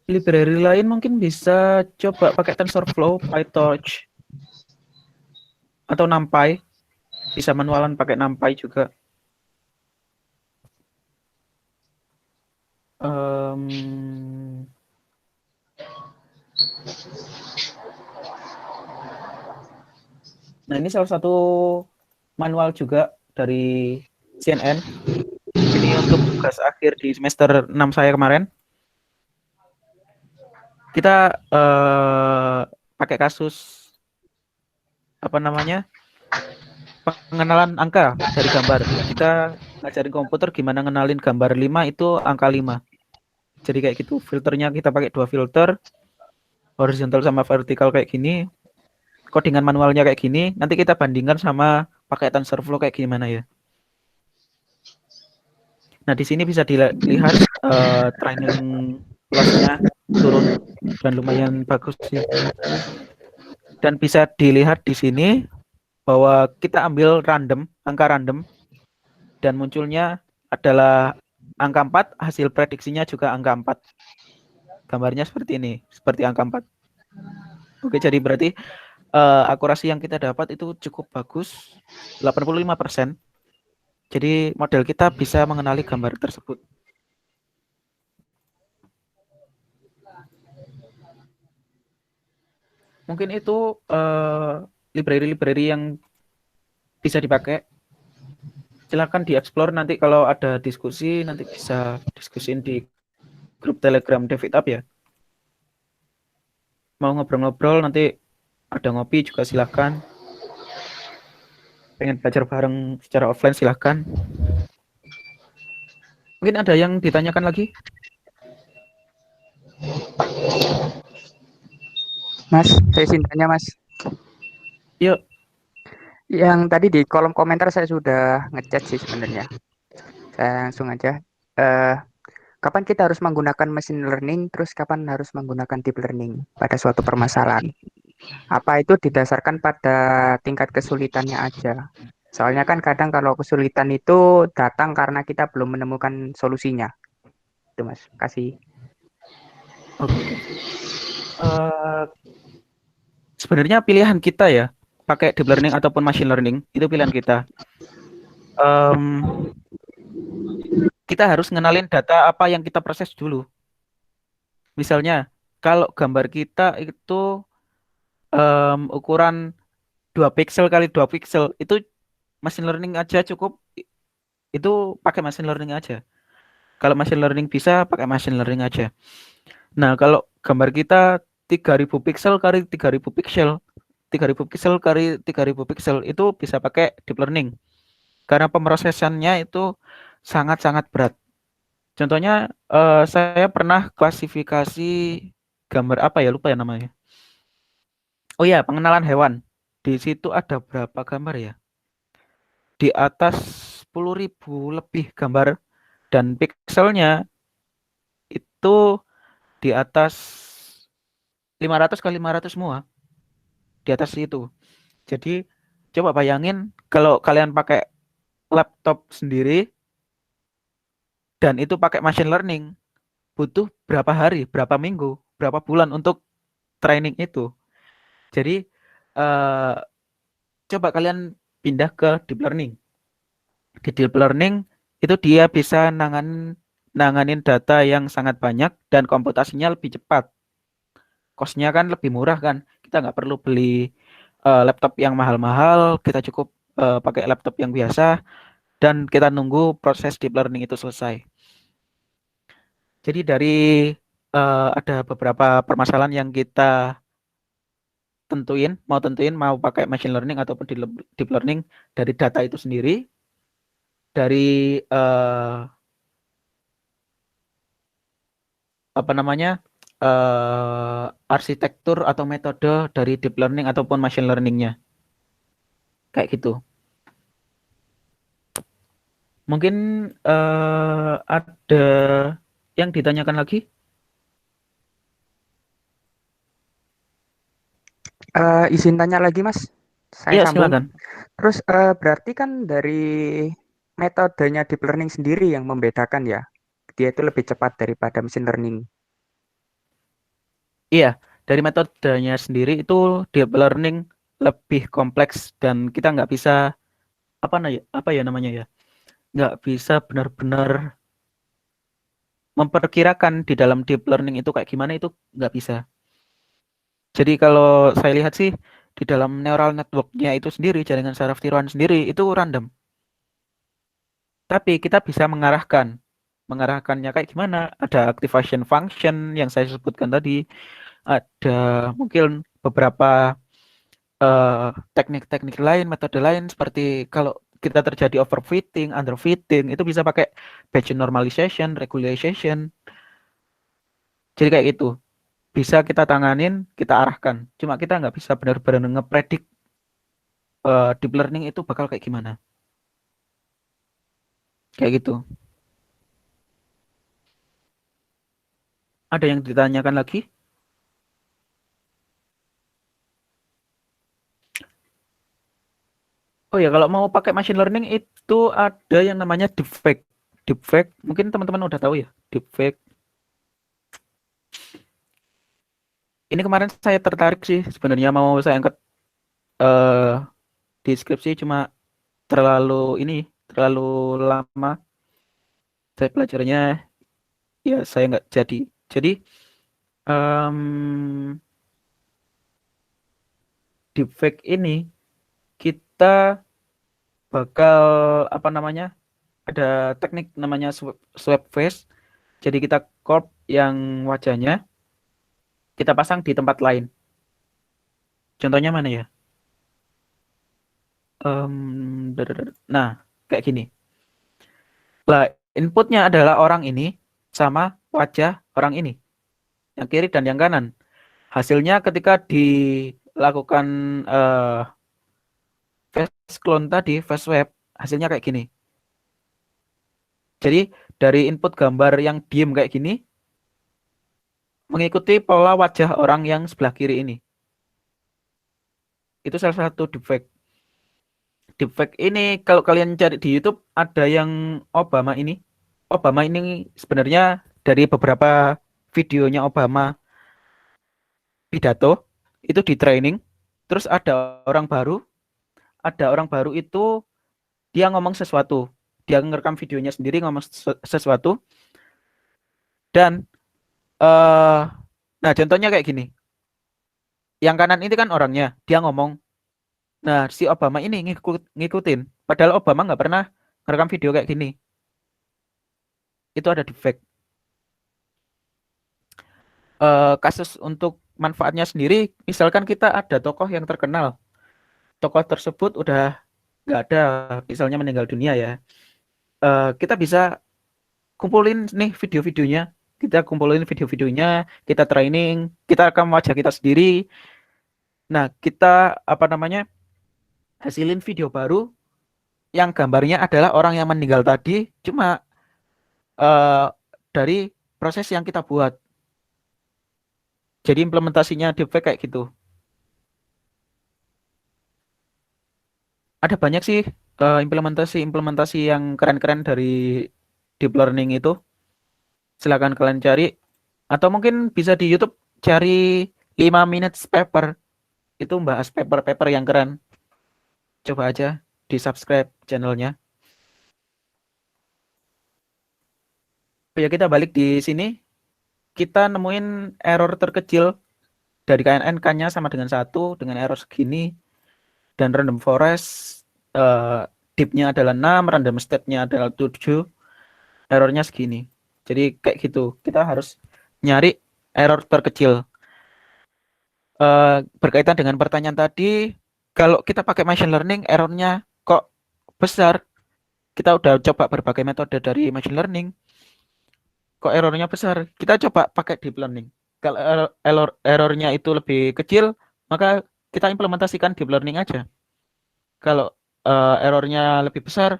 Speaker 1: Library lain mungkin bisa coba pakai TensorFlow, PyTorch, atau NumPy. Bisa manualan pakai NumPy juga. Nah, ini salah satu manual juga dari CNN. Ini untuk tugas akhir di semester 6 saya kemarin. Kita pakai kasus pengenalan angka dari gambar. Kita ngajarin komputer gimana ngenalin gambar 5 itu angka 5. Jadi kayak gitu, filternya kita pakai 2 filter, horizontal sama vertikal kayak gini. Codingan manualnya kayak gini, nanti kita bandingkan sama pakai TensorFlow kayak gimana ya. Nah, di sini bisa dilihat training loss-nya turun dan lumayan bagus sih. Dan bisa dilihat di sini bahwa kita ambil angka random, dan munculnya adalah angka 4, hasil prediksinya juga angka 4. Gambarnya seperti ini, seperti angka 4. Oke, jadi berarti akurasi yang kita dapat itu cukup bagus, 85%. Jadi model kita bisa mengenali gambar tersebut. Mungkin itu library-library yang bisa dipakai. Silakan dieksplor, nanti kalau ada diskusi nanti bisa diskusin di grup Telegram DevitUp ya. Mau ngobrol-ngobrol nanti ada ngopi juga silakan. Pengen belajar bareng secara offline silakan. Mungkin ada yang ditanyakan lagi?
Speaker 3: Mas, saya izin tanya Mas.
Speaker 1: Yuk.
Speaker 3: Yang tadi di kolom komentar saya sudah ngechat sih sebenarnya. Saya langsung aja. Kapan kita harus menggunakan machine learning, terus kapan harus menggunakan deep learning pada suatu permasalahan? Apa itu didasarkan pada tingkat kesulitannya aja? Soalnya kan kadang kalau kesulitan itu datang karena kita belum menemukan solusinya. Itu Mas, kasih.
Speaker 1: Oke, oke. Eh, Sebenarnya pilihan kita ya, pakai deep learning ataupun machine learning, itu pilihan kita. Em, kita harus ngenalin data apa yang kita proses dulu. Misalnya, kalau gambar kita itu ukuran 2 pixel kali 2 pixel, itu machine learning aja cukup, itu pakai machine learning aja. Kalau machine learning bisa, pakai machine learning aja. Nah, kalau gambar kita 3.000 pixel kali 3.000 pixel, 3.000 pixel kali 3.000 pixel, itu bisa pakai deep learning. Karena pemrosesannya itu sangat-sangat berat. Contohnya, saya pernah klasifikasi gambar apa ya, lupa ya namanya. Oh ya, pengenalan hewan. Di situ ada berapa gambar ya? Di atas 10.000 lebih gambar dan pixelnya itu di atas 500 kali 500 semua. Di atas itu. Jadi coba bayangin kalau kalian pakai laptop sendiri dan itu pakai machine learning, butuh berapa hari, berapa minggu, berapa bulan untuk training itu. Jadi eh, coba kalian pindah ke deep learning. Di deep learning itu dia bisa nanganin data yang sangat banyak dan komputasinya lebih cepat. Cost-nya kan lebih murah kan. Kita nggak perlu beli laptop yang mahal-mahal, kita cukup pakai laptop yang biasa dan kita nunggu proses deep learning itu selesai. Jadi dari ada beberapa permasalahan yang kita tentuin mau pakai machine learning ataupun deep learning dari data itu sendiri, dari apa namanya arsitektur atau metode dari deep learning ataupun machine learningnya, kayak gitu. Mungkin ada yang ditanyakan lagi?
Speaker 3: Izin tanya lagi Mas, saya
Speaker 1: Iya,
Speaker 3: sambung.
Speaker 1: silakan.
Speaker 3: Terus berarti kan dari metodenya deep learning sendiri yang membedakan ya, dia itu lebih cepat daripada machine learning.
Speaker 1: Iya, dari metodenya sendiri itu deep learning lebih kompleks dan kita nggak bisa apa ya namanya ya, nggak bisa benar-benar memperkirakan di dalam deep learning itu kayak gimana, itu nggak bisa. Jadi kalau saya lihat sih di dalam neural network-nya itu sendiri, jaringan saraf tiruan sendiri itu random. Tapi kita bisa mengarahkannya kayak gimana? Ada activation function yang saya sebutkan tadi, ada mungkin beberapa teknik-teknik lain, metode lain seperti kalau kita terjadi overfitting, underfitting, itu bisa pakai Bayesian normalization, regularization. Jadi kayak gitu. Bisa kita tanganin, kita arahkan. Cuma kita nggak bisa benar-benar ngepredik deep learning itu bakal kayak gimana. Kayak gitu. Ada yang ditanyakan lagi? Oh ya, kalau mau pakai machine learning itu ada yang namanya deepfake. Deepfake, mungkin teman-teman udah tahu ya, deepfake. Ini kemarin saya tertarik sih, sebenarnya mau saya angkat eh di skripsi, cuma terlalu ini, terlalu lama. Saya belajarnya, ya saya nggak jadi. Jadi em, deepfake ini kita bakal apa namanya? Ada teknik namanya swap face. Jadi kita crop yang wajahnya kita pasang di tempat lain. Contohnya mana ya? Nah, kayak gini. Lah, inputnya adalah orang ini sama wajah orang ini, yang kiri dan yang kanan. Hasilnya ketika dilakukan eh, face clone tadi, face swap, hasilnya kayak gini. Jadi dari input gambar yang diem kayak gini, mengikuti pola wajah orang yang sebelah kiri ini. Itu salah satu deepfake. deepfake ini kalau kalian cari di YouTube ada yang Obama ini. Obama ini sebenarnya dari beberapa videonya Obama pidato itu di training. Terus ada orang baru itu dia ngomong sesuatu. Dia ngerekam videonya sendiri ngomong sesuatu dan eh nah contohnya kayak gini. Yang kanan ini kan orangnya, dia ngomong. Nah, si Obama ini ngikutin. Padahal Obama nggak pernah ngerekam video kayak gini. Itu ada deepfake. Kasus untuk manfaatnya sendiri, misalkan kita ada tokoh yang terkenal. Tokoh tersebut udah nggak ada, misalnya meninggal dunia ya. Kita bisa kumpulin nih video-videonya. Kita kumpulin video-videonya, kita training, kita rekam wajah kita sendiri. Nah, kita apa namanya? Hasilin video baru yang gambarnya adalah orang yang meninggal tadi, cuma eh, dari proses yang kita buat. Jadi implementasinya deepfake kayak gitu. Ada banyak sih implementasi yang keren-keren dari deep learning itu. Silakan kalian cari atau mungkin bisa di YouTube cari 5 minutes paper. Itu bahas paper-paper yang keren. Coba aja di subscribe channelnya. Ya kita balik di sini. Kita nemuin error terkecil dari KNN-nya sama dengan 1 dengan error segini. Dan random forest deep-nya adalah 6, random state-nya adalah 7, errornya segini. Jadi kayak gitu. Kita harus nyari error terkecil. Berkaitan dengan pertanyaan tadi, kalau kita pakai machine learning, errornya kok besar? Kita udah coba berbagai metode dari machine learning, kok errornya besar? Kita coba pakai deep learning. Kalau errornya itu lebih kecil, maka kita implementasikan deep learning aja. Kalau errornya lebih besar,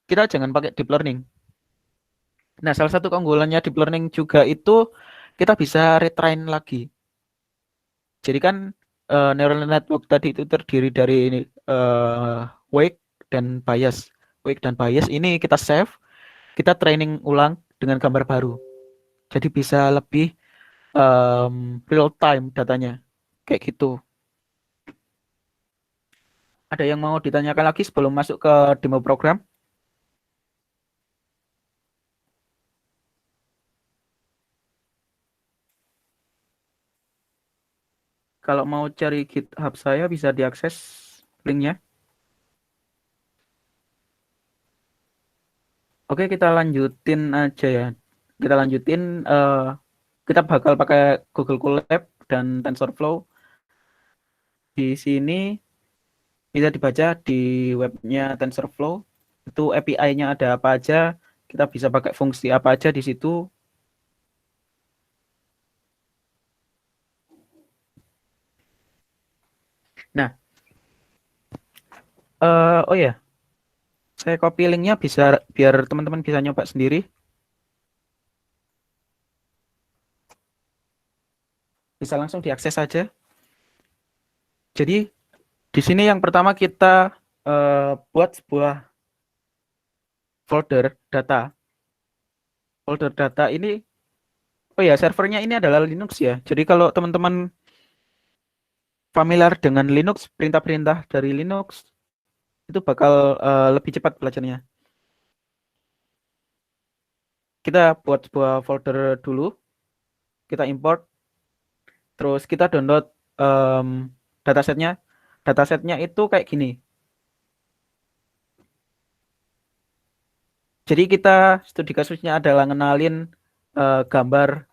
Speaker 1: kita jangan pakai deep learning. Nah, salah satu keunggulannya deep learning juga itu kita bisa retrain lagi. Jadi kan neural network tadi itu terdiri dari weight dan bias. Weight dan bias ini kita save, kita training ulang dengan gambar baru. Jadi bisa lebih real time datanya. Kayak gitu. Ada yang mau ditanyakan lagi sebelum masuk ke demo program? Kalau mau cari GitHub saya bisa diakses linknya. Oke, kita lanjutin aja ya. Kita lanjutin. Kita bakal pakai Google Colab dan TensorFlow. Di sini bisa dibaca di webnya TensorFlow. Itu API-nya ada apa aja. Kita bisa pakai fungsi apa aja di situ. Nah, oh ya, saya copy linknya bisa biar teman-teman bisa nyoba sendiri. Bisa langsung diakses saja. Jadi di sini yang pertama kita buat sebuah folder data. Folder data ini, oh ya, servernya ini adalah Linux ya. Jadi kalau teman-teman familiar dengan Linux, perintah-perintah dari Linux itu bakal lebih cepat belajarnya. Kita buat sebuah folder dulu, kita import, terus kita download datasetnya. Datasetnya itu kayak gini. Jadi kita studi kasusnya adalah ngenalin gambar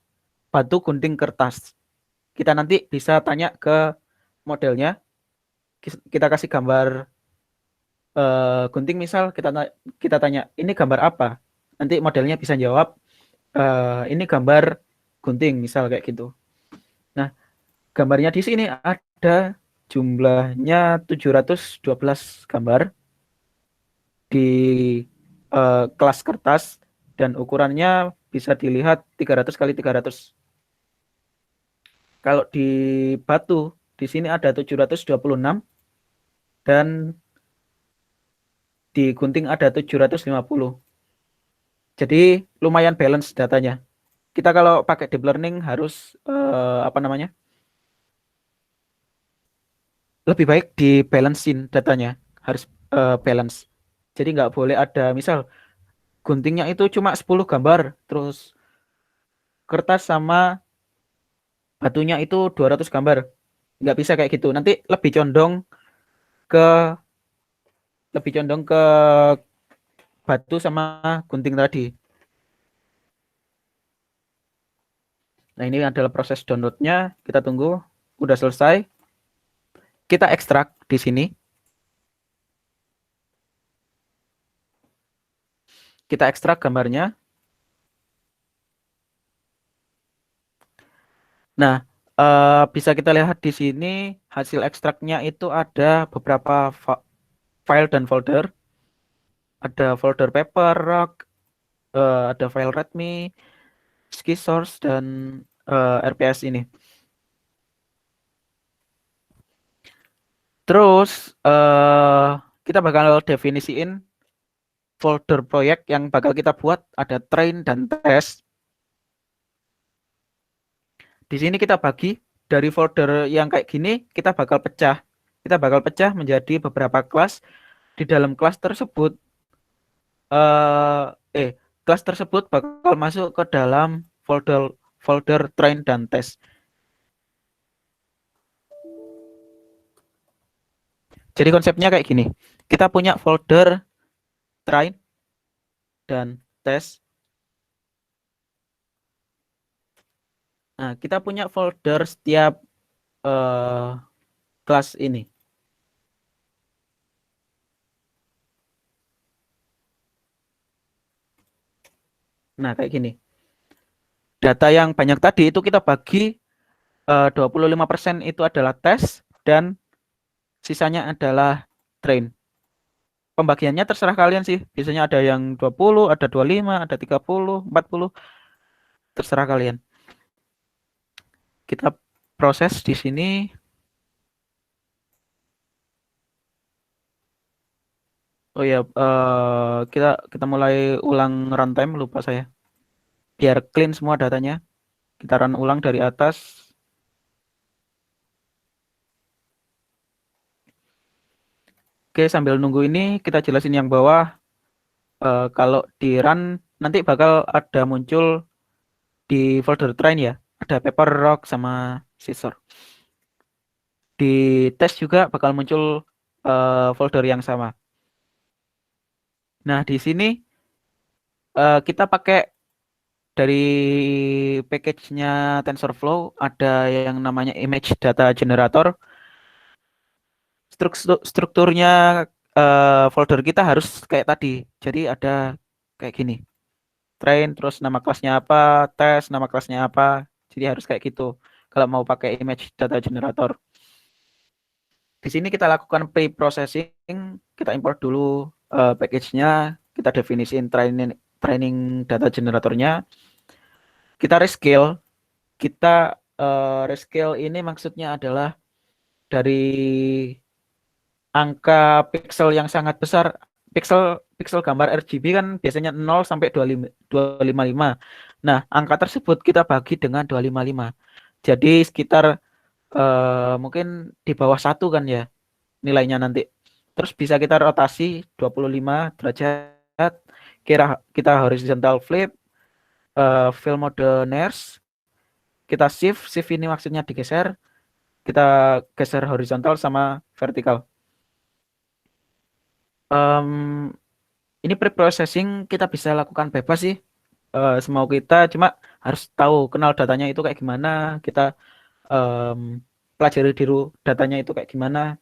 Speaker 1: batu gunting kertas. Kita nanti bisa tanya ke modelnya, kita kasih gambar gunting misal, kita tanya ini gambar apa, nanti modelnya bisa jawab ini gambar gunting misal kayak gitu. Nah, gambarnya di sini ada jumlahnya 712 gambar di kelas kertas dan ukurannya bisa dilihat 300 kali 300. Kalau di batu di sini ada 726 dan di gunting ada 750. Jadi lumayan balance datanya. Kita kalau pakai deep learning harus lebih baik di balancein datanya, harus balance. Jadi nggak boleh ada misal guntingnya itu cuma 10 gambar, terus kertas sama batunya itu 200 gambar. Nggak bisa kayak gitu. Nanti ke lebih condong ke batu sama gunting tadi. Nah, ini adalah proses downloadnya. Kita tunggu. Udah selesai. Kita ekstrak di sini. Kita ekstrak gambarnya. Nah, bisa kita lihat di sini hasil ekstraknya itu ada beberapa file dan folder. Ada folder paper, rock, ada file readme, SkiSource, dan RPS ini. Terus kita bakal definisiin folder proyek yang bakal kita buat, ada train dan test. Di sini kita bagi dari folder yang kayak gini, kita bakal pecah. Kita bakal pecah menjadi beberapa kelas. Di dalam kelas tersebut kelas tersebut bakal masuk ke dalam folder train dan test. Jadi konsepnya kayak gini. Kita punya folder train dan test. Nah, kita punya folder setiap kelas ini. Nah, kayak gini. Data yang banyak tadi itu kita bagi 25% itu adalah test dan sisanya adalah train. Pembagiannya terserah kalian sih. Biasanya ada yang 20, ada 25, ada 30, 40. Terserah kalian. Kita proses di sini. Oh ya, kita mulai ulang runtime, lupa saya. Biar clean semua datanya. Kita run ulang dari atas. Oke, sambil nunggu ini kita jelasin yang bawah. Kalau di run nanti bakal ada muncul di folder train ya. Ada paper, rock, sama scissor. Di test juga bakal muncul folder yang sama. Nah, di sini kita pakai dari package-nya TensorFlow ada yang namanya image data generator. Strukturnya folder kita harus kayak tadi. Jadi ada kayak gini. Train, terus nama kelasnya apa, tes, nama kelasnya apa. Jadi harus kayak gitu. Kalau mau pakai image data generator. Di sini kita lakukan pre-processing. Kita import dulu package-nya. Kita definisiin training data generatornya. Kita rescale. Kita rescale ini maksudnya adalah dari angka pixel yang sangat besar. Pixel gambar RGB kan biasanya 0 sampai 255. Nah, angka tersebut kita bagi dengan 255. Jadi sekitar mungkin di bawah 1 kan ya nilainya nanti. Terus bisa kita rotasi 25 derajat. Kita horizontal flip, fill mode nurse. Kita shift ini maksudnya digeser. Kita geser horizontal sama vertikal. Ini pre-processing kita bisa lakukan bebas sih, semau kita, cuma harus tahu kenal datanya itu kayak gimana, kita pelajari dulu datanya itu kayak gimana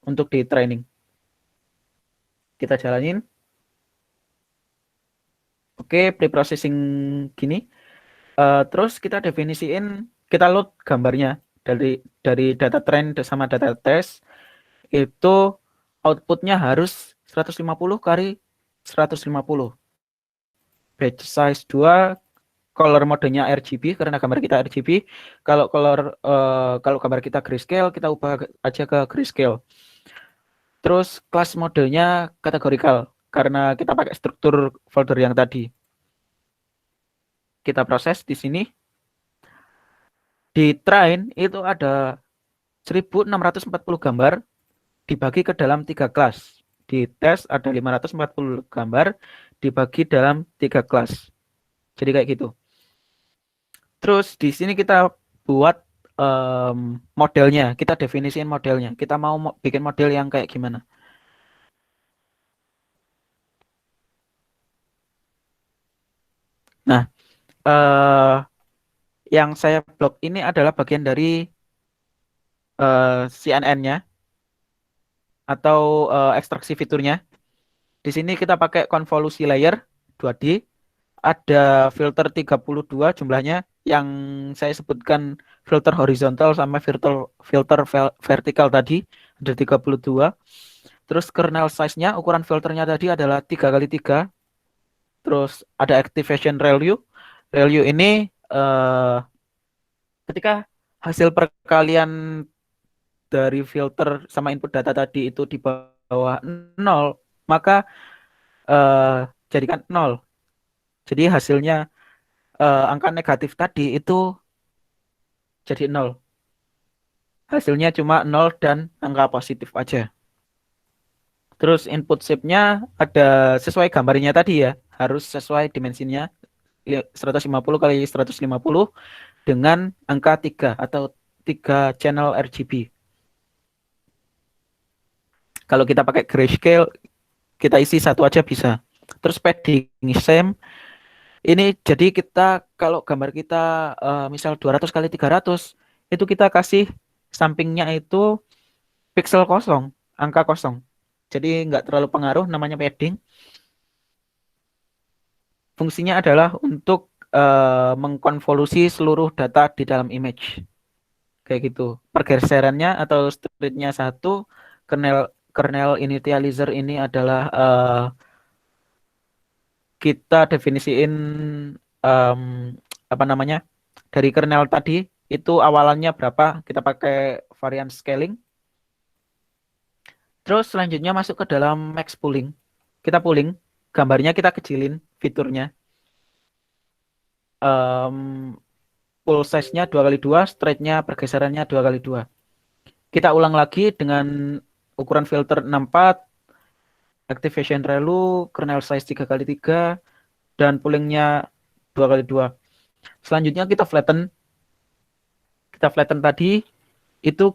Speaker 1: untuk di training. Kita jalanin. Oke, pre-processing gini. Terus kita definisiin, kita load gambarnya dari data train sama data test. Itu outputnya harus 150 kali 150. Batch size 2, color modenya RGB karena gambar kita RGB. Kalau gambar kita grayscale, kita ubah aja ke grayscale. Terus kelas modelnya kategorikal karena kita pakai struktur folder yang tadi. Kita proses di sini. Di train itu ada 1640 gambar dibagi ke dalam 3 kelas. Di tes ada 540 gambar dibagi dalam 3 kelas. Jadi kayak gitu. Terus di sini kita buat modelnya, kita definisiin modelnya. Kita mau bikin model yang kayak gimana. Nah, yang saya blok ini adalah bagian dari CNN-nya atau ekstraksi fiturnya. Di sini kita pakai konvolusi layer 2D. Ada filter 32 jumlahnya yang saya sebutkan filter horizontal sama filter vertikal tadi ada 32. Terus kernel size-nya ukuran filternya tadi adalah 3x3. Terus ada activation value. Value ini ketika hasil perkalian dari filter sama input data tadi itu di bawah 0, maka jadikan 0. Jadi hasilnya angka negatif tadi itu jadi 0. Hasilnya cuma 0 dan angka positif aja. Terus input shape-nya ada sesuai gambarnya tadi ya. Harus sesuai dimensinya 150 kali 150 dengan angka 3 atau 3 channel RGB. Kalau kita pakai grayscale, kita isi satu aja bisa. Terus padding same. Ini jadi kita kalau gambar kita misal 200 kali 300 itu kita kasih sampingnya itu pixel kosong, angka kosong. Jadi nggak terlalu pengaruh namanya padding. Fungsinya adalah untuk mengkonvolusi seluruh data di dalam image. Kayak gitu. Pergeserannya atau streetnya satu, kernel initializer ini adalah kita definisiin apa namanya dari kernel tadi itu awalannya berapa, kita pakai varian scaling. Terus selanjutnya masuk ke dalam max pooling. Kita pooling, gambarnya kita kecilin fiturnya. Full size-nya 2x2, straight-nya pergeserannya 2x2. Kita ulang lagi dengan ukuran filter 64, activation value, kernel size 3x3, dan poolingnya 2x2. Selanjutnya kita flatten. Kita flatten tadi, itu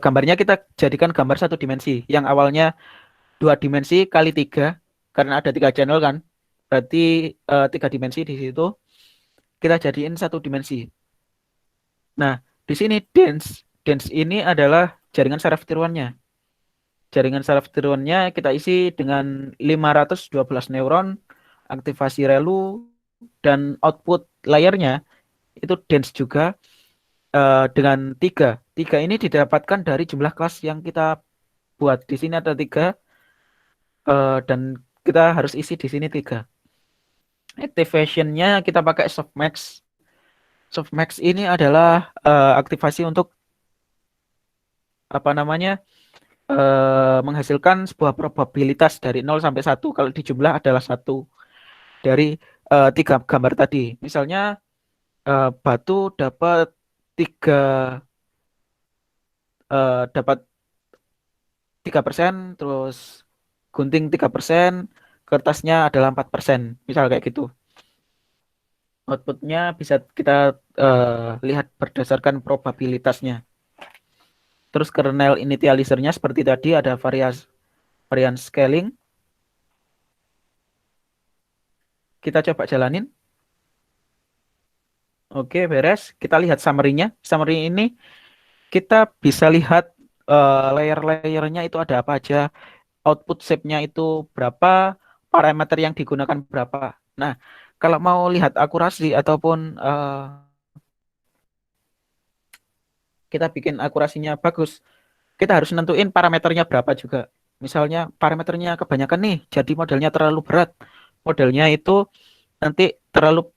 Speaker 1: gambarnya kita jadikan gambar satu dimensi. Yang awalnya 2 dimensi kali 3, karena ada 3 channel kan. Berarti 3 dimensi di situ. Kita jadiin satu dimensi. Nah, di sini dense. Dense ini adalah jaringan saraf tiruannya. Jaringan saraf tiruannya kita isi dengan 512 neuron, aktivasi relu, dan output layernya itu dense juga dengan 3. 3 ini didapatkan dari jumlah kelas yang kita buat. Di sini ada 3 dan kita harus isi di sini 3. Activation-nya kita pakai softmax. Softmax ini adalah aktivasi untuk apa namanya menghasilkan sebuah probabilitas dari 0 sampai 1. Kalau dijumlah adalah 1 dari 3 gambar tadi. Misalnya batu dapat 3 dapat 3%, terus gunting 3%, kertasnya adalah 4%. Misal kayak gitu. Outputnya bisa kita lihat berdasarkan probabilitasnya. Terus kernel initializernya seperti tadi ada varian scaling. Kita coba jalanin. Oke, beres. Kita lihat summary-nya. Summary ini kita bisa lihat layer-layernya itu ada apa aja. Output shape-nya itu berapa, parameter yang digunakan berapa. Nah, kalau mau lihat akurasi ataupun kita bikin akurasinya bagus, kita harus nentuin parameternya berapa juga. Misalnya parameternya kebanyakan nih, jadi modelnya terlalu berat. Modelnya itu nanti terlalu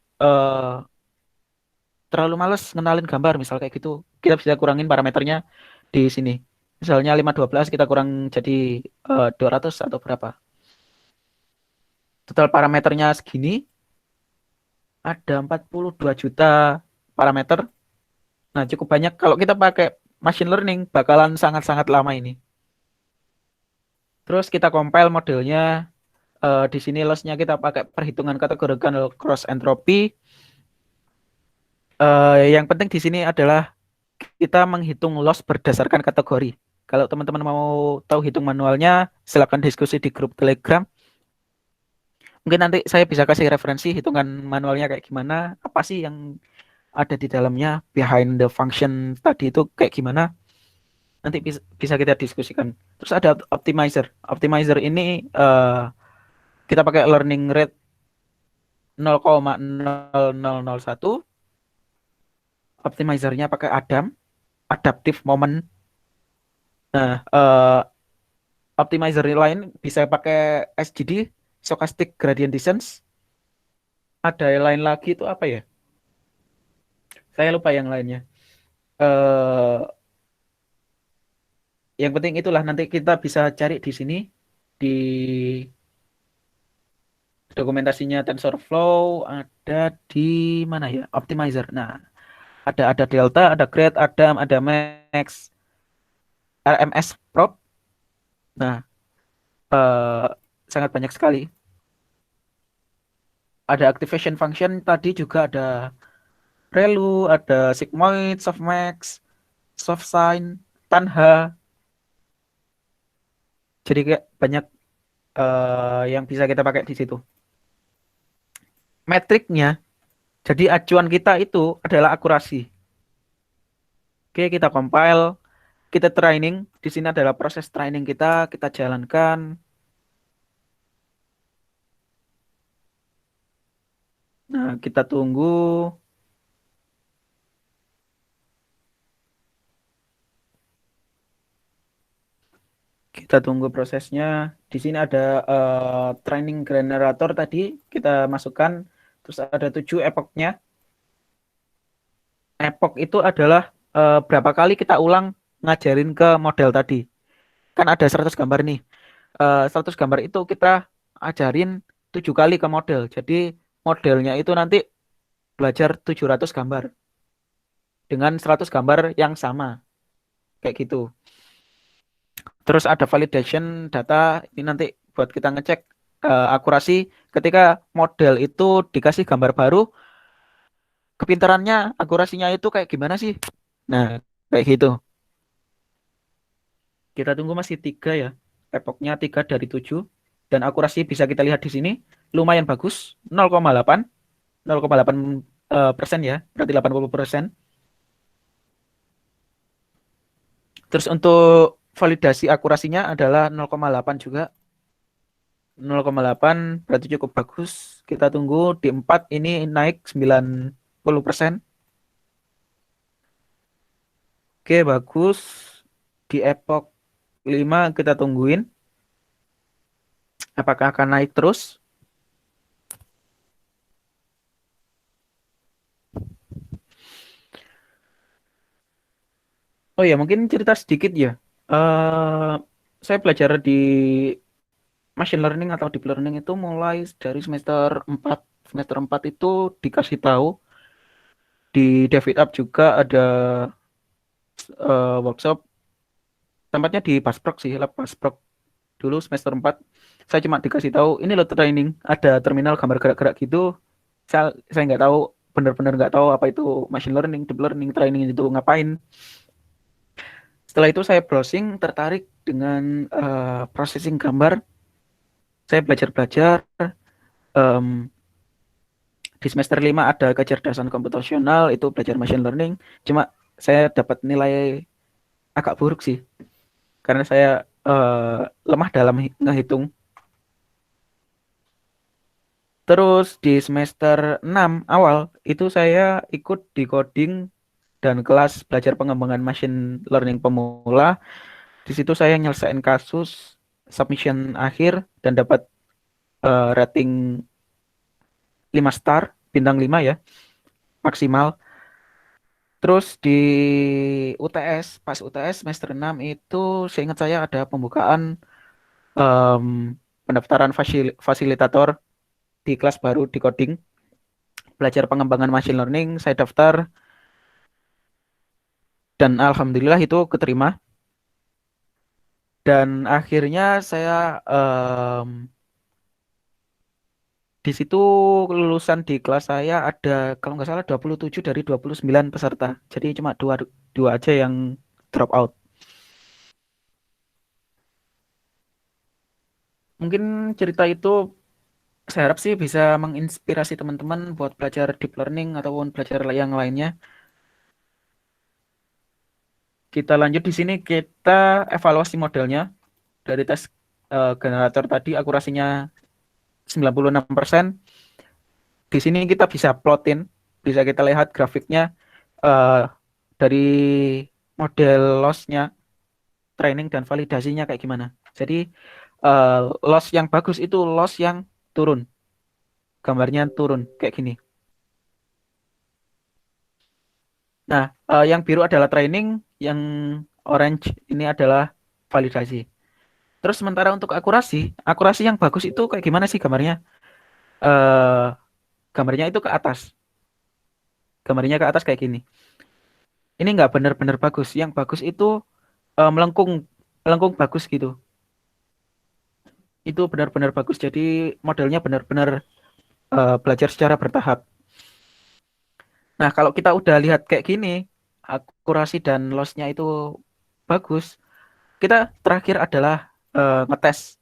Speaker 1: males ngenalin gambar, misal kayak gitu. Kita bisa kurangin parameternya di sini. Misalnya 512 kita kurang jadi 200 atau berapa. Total parameternya segini, ada 42 juta parameter. Nah, cukup banyak. Kalau kita pakai machine learning, bakalan sangat-sangat lama ini. Terus kita compile modelnya. Di sini lossnya kita pakai perhitungan kategorical cross entropy. Yang penting di sini adalah kita menghitung loss berdasarkan kategori. Kalau teman-teman mau tahu hitung manualnya, silakan diskusi di grup Telegram. Mungkin nanti saya bisa kasih referensi hitungan manualnya kayak gimana, apa sih yang ada di dalamnya, behind the function tadi itu kayak gimana. Nanti bisa kita diskusikan. Terus ada optimizer. Optimizer ini kita pakai learning rate 0,0001. Optimizernya pakai ADAM, adaptive moment. Nah, optimizer lain bisa pakai SGD, stochastic gradient descent. Ada yang lain lagi itu apa ya? Saya lupa yang lainnya. Yang penting itulah nanti kita bisa cari di sini di dokumentasinya TensorFlow ada di mana ya? Optimizer. Nah, ada delta, ada grad, ada max, RMS prop. Nah, sangat banyak sekali. Ada activation function tadi juga ada relu, ada sigmoid, softmax, softsign, tanha. Jadi kayak banyak yang bisa kita pakai di situ. Metriknya, jadi acuan kita itu adalah akurasi. Oke, kita compile, kita training. Di sini adalah proses training kita jalankan. Nah, kita tunggu. Kita tunggu prosesnya. Di sini ada training generator tadi kita masukkan. Terus ada 7 epochnya. Epoch itu adalah berapa kali kita ulang ngajarin ke model tadi. Kan ada 100 gambar nih. 100 gambar itu kita ajarin 7 kali ke model. Jadi modelnya itu nanti belajar 700 gambar. Dengan 100 gambar yang sama. Kayak gitu. Terus ada validation data. Ini nanti buat kita ngecek akurasi. Ketika model itu dikasih gambar baru, kepintarannya, akurasinya itu kayak gimana sih? Nah, kayak gitu. Kita tunggu masih 3 ya. Epochnya 3 dari 7. Dan akurasi bisa kita lihat di sini. Lumayan bagus. 0,8. 0,8 persen ya. Berarti 80%. Terus untuk validasi akurasinya adalah 0,8 juga. 0,8 berarti cukup bagus. Kita tunggu di 4 ini naik 90%. Oke, bagus. Di epoch 5 kita tungguin. Apakah akan naik terus? Oh ya, mungkin cerita sedikit ya. Saya belajar di machine learning atau deep learning itu mulai dari semester 4. Semester 4 itu dikasih tahu di David Up juga ada workshop. Tempatnya di Pasprok sih, lab Pasprok. Dulu semester 4 saya cuma dikasih tahu ini loh training, ada terminal gambar gerak-gerak gitu. Saya nggak tahu, benar-benar nggak tahu apa itu machine learning, deep learning, training itu ngapain. Setelah itu saya browsing, tertarik dengan processing gambar. Saya belajar-belajar. Di semester 5 ada kecerdasan komputasional, itu belajar machine learning. Cuma saya dapat nilai agak buruk sih. Karena saya lemah dalam ngehitung. Terus di semester 6 awal, itu saya ikut di coding dan kelas belajar pengembangan machine learning pemula. Di situ saya nyelesain kasus submission akhir dan dapat rating 5 star, bintang 5 ya, maksimal. Terus di UTS, pas UTS semester 6 itu seingat saya ada pembukaan em, pendaftaran fasilitator di kelas baru di coding, belajar pengembangan machine learning, saya daftar dan alhamdulillah itu keterima. Dan akhirnya saya di situ lulusan di kelas saya ada kalau nggak salah 27 dari 29 peserta. Jadi cuma dua dua aja yang drop out. Mungkin cerita itu saya harap sih bisa menginspirasi teman-teman buat belajar deep learning ataupun belajar yang lainnya. Kita lanjut di sini kita evaluasi modelnya dari tes generator tadi akurasinya 96%. Di sini kita bisa plotin, bisa kita lihat grafiknya eh, dari model loss-nya, training dan validasinya kayak gimana. Jadi loss yang bagus itu loss yang turun, gambarnya turun kayak gini. Nah, yang biru adalah training, yang orange ini adalah validasi. Terus sementara untuk akurasi, akurasi yang bagus itu kayak gimana sih gambarnya? Eh, gambarnya itu ke atas, gambarnya ke atas kayak gini. Ini nggak benar-benar bagus. Yang bagus itu melengkung, melengkung bagus gitu. Itu benar-benar bagus. Jadi modelnya benar-benar belajar secara bertahap. Nah, kalau kita udah lihat kayak gini, akurasi dan loss-nya itu bagus. Kita terakhir adalah ngetes.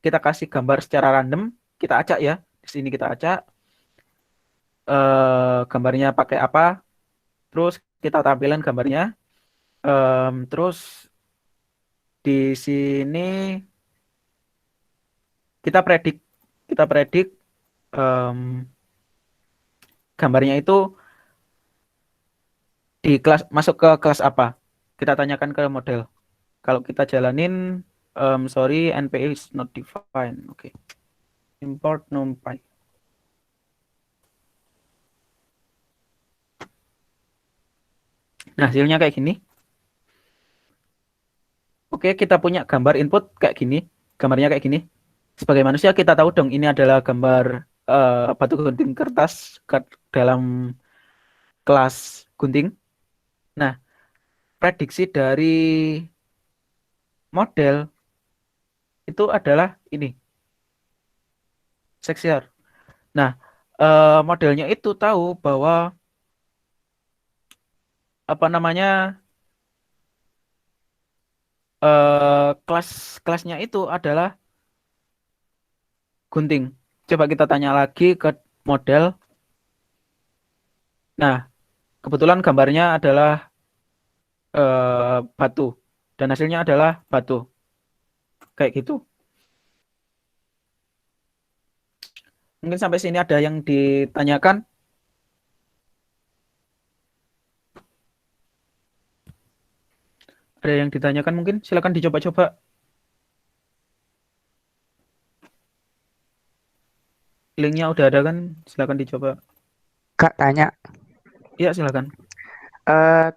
Speaker 1: Kita kasih gambar secara random, kita acak ya. Di sini kita acak gambarnya pakai apa, terus kita tampilkan gambarnya. Terus di sini kita predik, kita predik em, gambarnya itu di kelas masuk ke kelas apa. Kita tanyakan ke model. Kalau kita jalanin, sorry, NPI is not defined. Oke. Import NumPy. Nah, hasilnya kayak gini. Oke, kita punya gambar input kayak gini. Gambarnya kayak gini. Sebagai manusia kita tahu dong ini adalah gambar batu gunting kertas dalam kelas gunting. Nah, prediksi dari model itu adalah ini, seksiar. Nah, modelnya itu tahu bahwa apa namanya kelasnya itu adalah gunting. Coba kita tanya lagi ke model. Nah, kebetulan gambarnya adalah batu dan hasilnya adalah batu. Kayak gitu. Mungkin sampai sini ada yang ditanyakan. Ada yang ditanyakan mungkin silakan dicoba-coba. Linknya udah ada kan? Silakan dicoba.
Speaker 3: Kak tanya,
Speaker 1: Iya, silakan.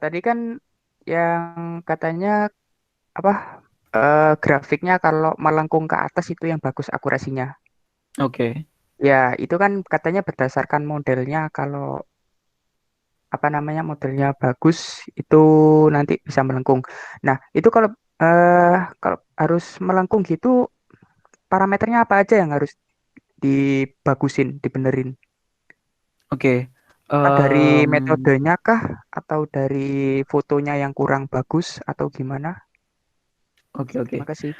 Speaker 3: tadi kan yang katanya apa grafiknya kalau melengkung ke atas itu yang bagus akurasinya.
Speaker 1: Oke.
Speaker 3: Ya, itu kan katanya berdasarkan modelnya kalau apa namanya modelnya bagus itu nanti bisa melengkung. Nah, itu kalau harus melengkung gitu parameternya apa aja yang harus dibagusin, dibenerin?
Speaker 1: Oke.
Speaker 3: Apa dari
Speaker 1: Em,
Speaker 3: metodenya kah atau dari fotonya yang kurang bagus atau gimana?
Speaker 1: oke, oke.
Speaker 3: Terima kasih.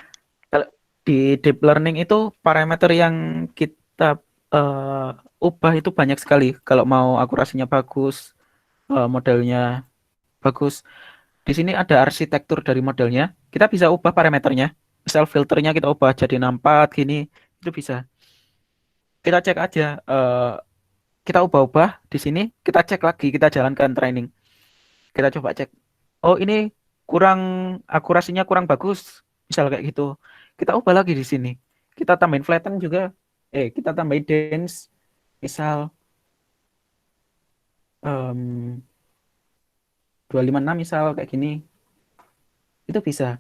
Speaker 1: Kalau di deep learning itu parameter yang kita ubah itu banyak sekali. Kalau mau akurasinya bagus, modelnya bagus. Di sini ada arsitektur dari modelnya. Kita bisa ubah parameternya. Misal filternya kita ubah jadi 64 gini, itu bisa. Kita cek aja. Kita ubah-ubah di sini. Kita cek lagi. Kita jalankan training. Kita coba cek. Oh, ini kurang akurasinya kurang bagus. Misal kayak gitu. Kita ubah lagi di sini. Kita tambahin flatten juga. Kita tambahin dense. Misal em, 256 misal kayak gini. Itu bisa.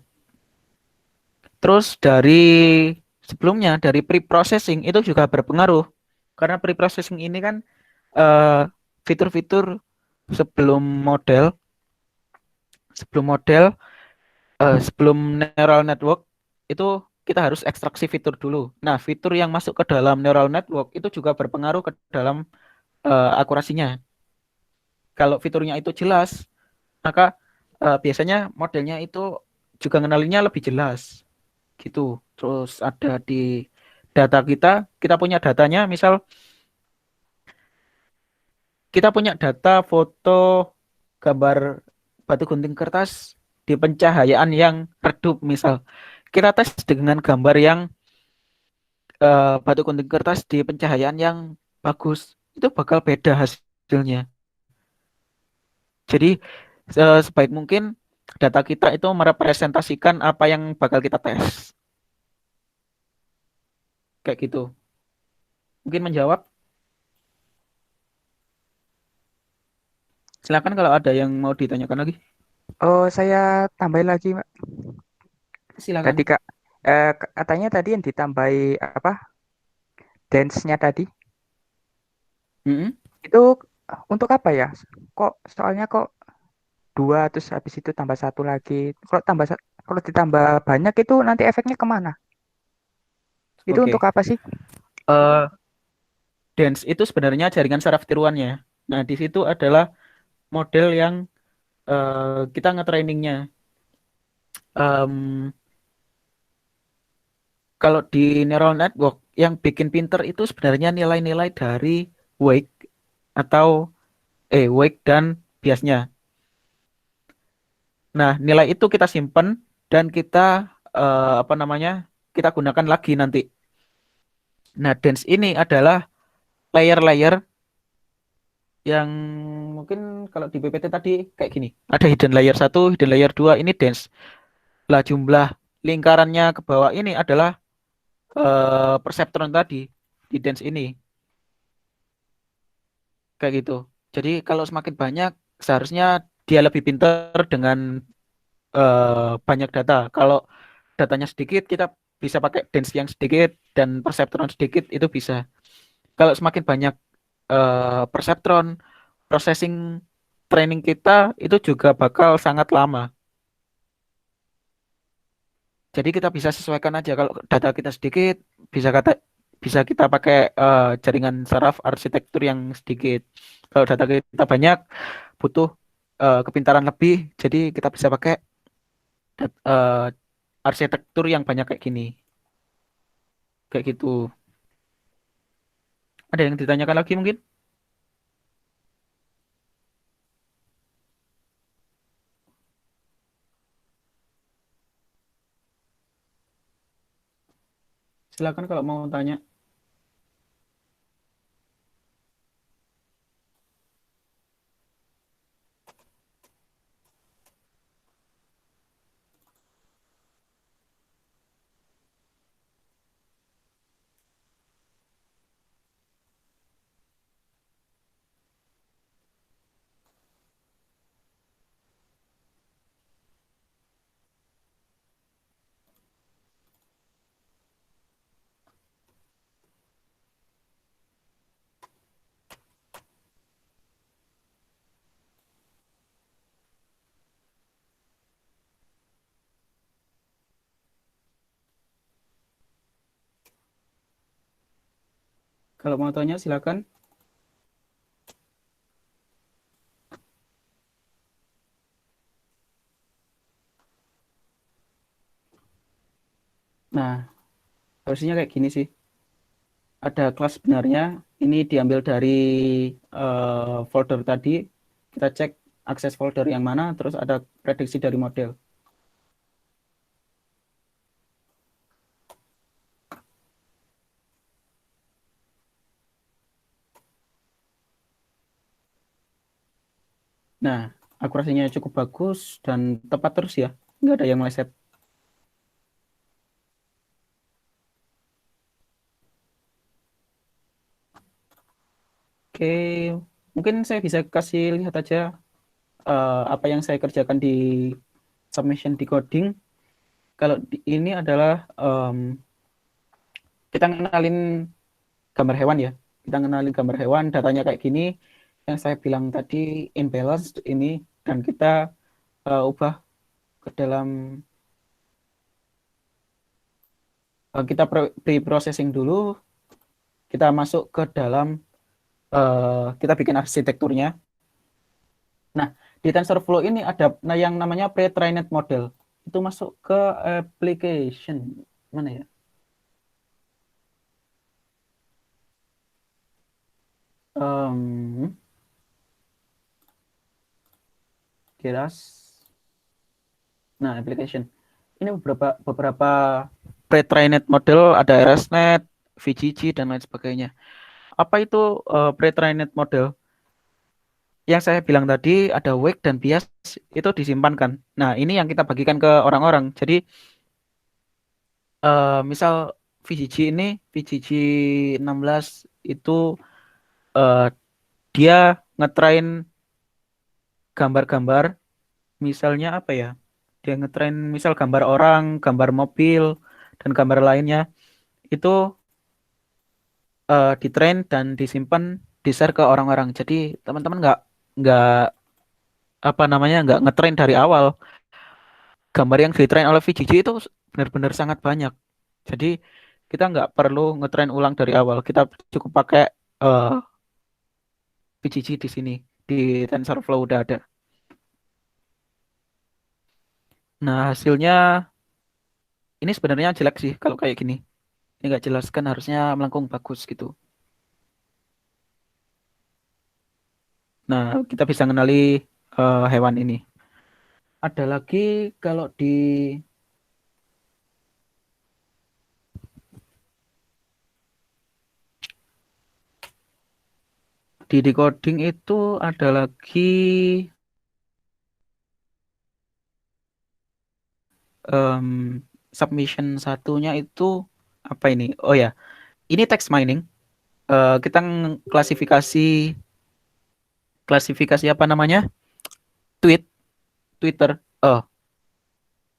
Speaker 1: Terus dari sebelumnya dari pre-processing itu juga berpengaruh. Karena pre-processing ini kan eh, fitur-fitur sebelum model, sebelum model, sebelum neural network itu kita harus ekstraksi fitur dulu. Nah, fitur yang masuk ke dalam neural network itu juga berpengaruh ke dalam akurasinya. Kalau fiturnya itu jelas, maka biasanya modelnya itu juga ngenalinnya lebih jelas gitu. Terus ada di data kita, kita punya datanya, misal kita punya data foto gambar batu gunting kertas di pencahayaan yang redup, misal kita tes dengan gambar yang batu gunting kertas di pencahayaan yang bagus, itu bakal beda hasilnya. Jadi sebaik mungkin data kita itu merepresentasikan apa yang bakal kita tes. Kayak gitu. Mungkin menjawab. Silakan kalau ada yang mau ditanyakan lagi.
Speaker 3: Oh, saya tambahin lagi, Mbak. Tadi
Speaker 1: Silakan.
Speaker 3: Kak, katanya tadi yang ditambahi apa? Dance-nya tadi
Speaker 1: Mm-mm.
Speaker 3: itu untuk apa ya? Kok soalnya kok dua terus habis itu tambah satu lagi. Kalau ditambah banyak itu nanti efeknya kemana? Itu untuk
Speaker 1: Oke.
Speaker 3: apa sih?
Speaker 1: Eh, Dance itu sebenarnya jaringan saraf tiruannya. Nah, di situ adalah model yang kita nge-trainingnya. Em, Kalau di neural network yang bikin pinter itu sebenarnya nilai-nilai dari wake atau wake dan biasnya. Nah, nilai itu kita simpen dan kita apa namanya? Kita gunakan lagi nanti. Nah, dance ini adalah layer-layer yang mungkin kalau di PPT tadi kayak gini. Ada hidden layer satu, hidden layer 2 ini dance. Lah jumlah lingkarannya ke bawah ini adalah perseptron tadi di dance ini. Kayak gitu. Jadi kalau semakin banyak seharusnya dia lebih pintar dengan banyak data. Kalau datanya sedikit kita bisa pakai dance yang sedikit dan perseptron sedikit itu bisa. Kalau semakin banyak perseptron, processing training kita itu juga bakal sangat lama. Jadi kita bisa sesuaikan aja. Kalau data kita sedikit, bisa kita pakai jaringan saraf arsitektur yang sedikit. Kalau data kita banyak, butuh kepintaran lebih. Jadi kita bisa pakai arsitektur yang banyak kayak gini. Kayak gitu. Ada yang ditanyakan lagi mungkin? Silakan kalau mau tanya. Kalau mau tanya silakan. Nah, harusnya kayak gini sih. Ada kelas sebenarnya. Ini diambil dari folder tadi. Kita cek akses folder yang mana, terus ada prediksi dari model. Nah, akurasinya cukup bagus dan tepat terus ya. Nggak ada yang meleset. Oke, mungkin saya bisa kasih lihat aja apa yang saya kerjakan di submission decoding. Kalau ini adalah kita ngenalin gambar hewan ya. Kita ngenalin gambar hewan, datanya kayak gini. Yang saya bilang tadi imbalanced ini, dan kita ubah ke dalam kita pre-processing dulu, kita masuk ke dalam kita bikin arsitekturnya. Nah, di TensorFlow ini ada yang namanya pre-trained model. Itu masuk ke application. Mana ya? Keras. Nah, application. Ini beberapa pre-trained model, ada RSNet, VGG, dan lain sebagainya. Apa itu pre-trained model? Yang saya bilang tadi ada wake dan bias itu disimpankan. Nah, ini yang kita bagikan ke orang-orang. Jadi misal VGG ini, VGG 16 itu dia ngetrain gambar-gambar, misalnya apa ya? Dia ngetrain misal gambar orang, gambar mobil, dan gambar lainnya. Itu ditrain dan disimpan, di-share ke orang-orang. Jadi teman-teman nggak apa namanya nggak ngetrain dari awal. Gambar yang ditrain oleh VGG itu benar-benar sangat banyak. Jadi kita nggak perlu ngetrain ulang dari awal. Kita cukup pakai VGG di sini, di TensorFlow udah ada. Nah, hasilnya ini sebenarnya jelek sih kalau kayak gini. Ini nggak jelas, kan harusnya melengkung bagus gitu. Nah, kita bisa mengenali hewan ini. Ada lagi kalau di decoding itu ada lagi submission satunya itu apa ini? Oh ya, ini text mining. Kita klasifikasi apa namanya? Twitter. Oh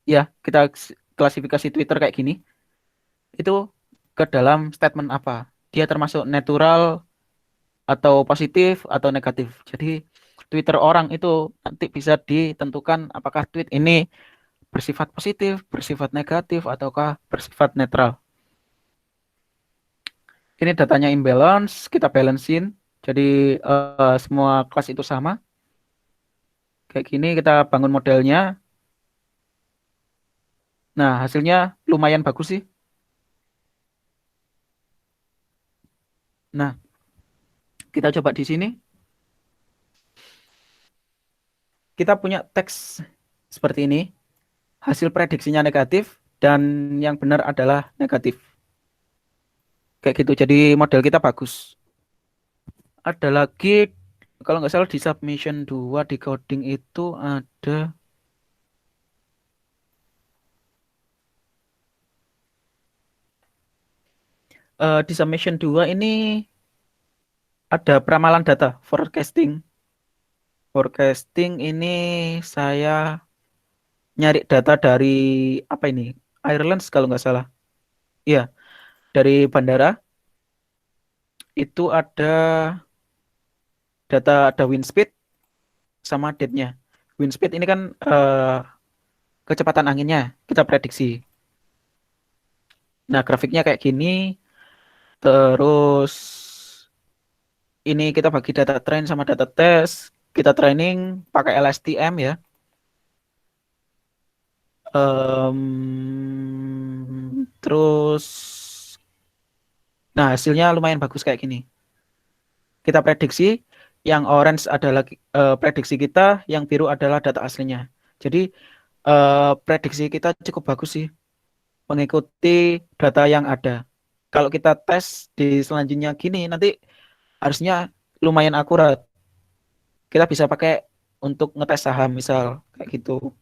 Speaker 1: ya, kita klasifikasi Twitter kayak gini. Itu ke dalam statement apa? Dia termasuk natural atau positif atau negatif. Jadi Twitter orang itu nanti bisa ditentukan apakah tweet ini bersifat positif, bersifat negatif, ataukah bersifat netral. Ini datanya imbalance, kita balancein. Jadi semua kelas itu sama. Kayak gini kita bangun modelnya. Nah, hasilnya lumayan bagus sih. Nah, kita coba di sini. Kita punya teks seperti ini. Hasil prediksinya negatif dan yang benar adalah negatif. Kayak gitu. Jadi model kita bagus. Ada lagi, kalau nggak salah di submission 2 di coding itu ada di submission 2 ini ada peramalan data, forecasting. Forecasting ini saya nyari data dari apa ini? Airlines kalau nggak salah. Iya, dari bandara itu ada data, ada wind speed sama depth-nya. Wind speed ini kan kecepatan anginnya kita prediksi. Nah, grafiknya kayak gini. Terus ini kita bagi data train sama data test. Kita training pakai LSTM ya. Terus, nah hasilnya lumayan bagus kayak gini. Kita prediksi, yang orange adalah prediksi kita, yang biru adalah data aslinya. Jadi prediksi kita cukup bagus sih, mengikuti data yang ada. Kalau kita tes di selanjutnya gini, nanti harusnya lumayan akurat. Kita bisa pakai untuk ngetes saham misal, kayak gitu.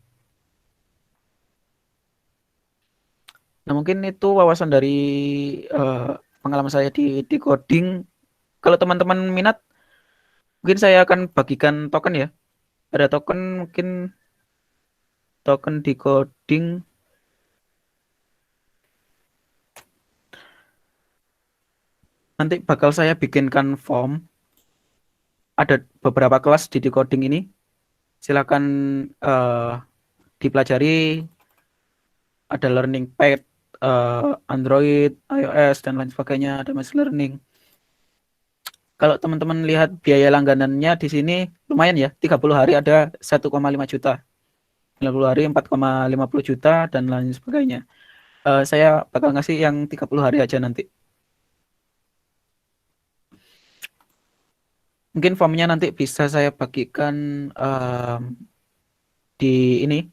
Speaker 1: Nah, mungkin itu wawasan dari pengalaman saya di coding. Kalau teman-teman minat, mungkin saya akan bagikan token ya. Ada token, mungkin token decoding. Nanti bakal saya bikinkan form. Ada beberapa kelas di decoding ini. Silakan dipelajari. Ada learning pad, Android, iOS, dan lain sebagainya. Ada machine learning. Kalau teman-teman lihat biaya langganannya di sini lumayan ya, 30 hari ada 1,5 juta. 90 hari 4,50 juta dan lain sebagainya. Saya bakal ngasih yang 30 hari aja nanti. Mungkin formnya nanti bisa saya bagikan di ini,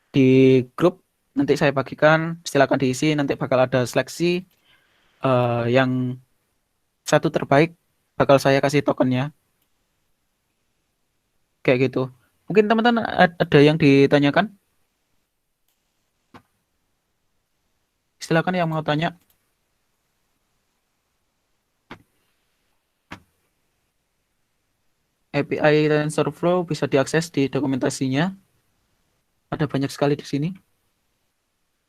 Speaker 1: di grup. Nanti saya bagikan, silakan diisi. Nanti bakal ada seleksi yang satu terbaik bakal saya kasih tokennya. Kayak gitu. Mungkin teman-teman ada yang ditanyakan? Silakan yang mau tanya. API TensorFlow bisa diakses di dokumentasinya. Ada banyak sekali di sini.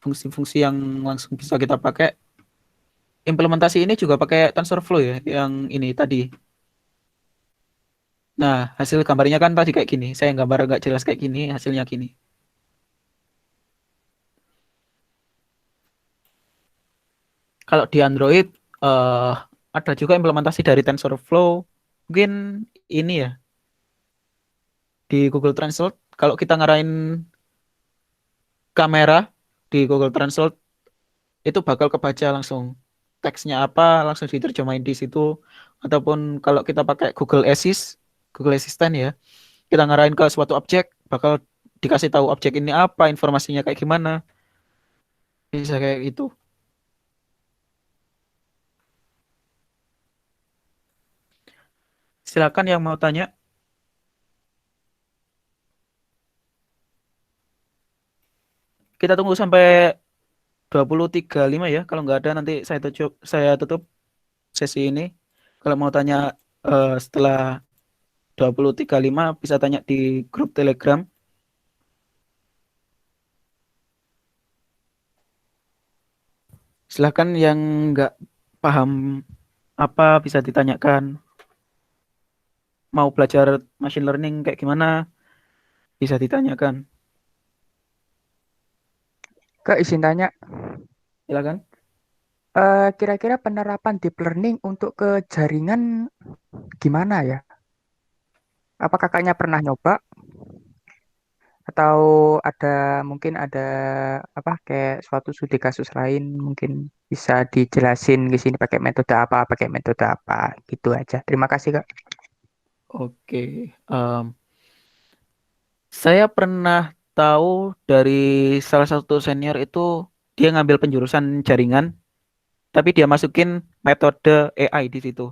Speaker 1: Fungsi-fungsi yang langsung bisa kita pakai. Implementasi ini juga pakai TensorFlow ya, yang ini tadi. Nah, hasil gambarnya kan tadi kayak gini. Saya gambar nggak jelas kayak gini, hasilnya gini. Kalau di Android, ada juga implementasi dari TensorFlow. Mungkin ini ya, di Google Translate. Kalau kita ngarahin kamera di Google Translate, itu bakal kebaca langsung. Teksnya apa, langsung diterjemahin di situ. Ataupun kalau kita pakai Google Assistant ya, kita ngarahin ke suatu objek, bakal dikasih tahu objek ini apa, informasinya kayak gimana. Bisa kayak gitu. Silakan yang mau tanya. Kita tunggu sampai 20.35 ya. Kalau nggak ada nanti saya tutup sesi ini. Kalau mau tanya setelah 20.35 bisa tanya di grup Telegram. Silahkan yang nggak paham apa bisa ditanyakan. Mau belajar machine learning kayak gimana bisa ditanyakan.
Speaker 3: Kak, izin tanya,
Speaker 1: Silakan.
Speaker 3: kira-kira penerapan deep learning untuk ke jaringan gimana ya? Apa kakaknya pernah nyoba? Atau mungkin ada apa kayak suatu studi kasus lain mungkin bisa dijelasin di sini pakai metode apa gitu aja. Terima kasih Kak.
Speaker 1: Oke. Saya pernah tahu dari salah satu senior itu dia ngambil penjurusan jaringan, tapi dia masukin metode AI di situ.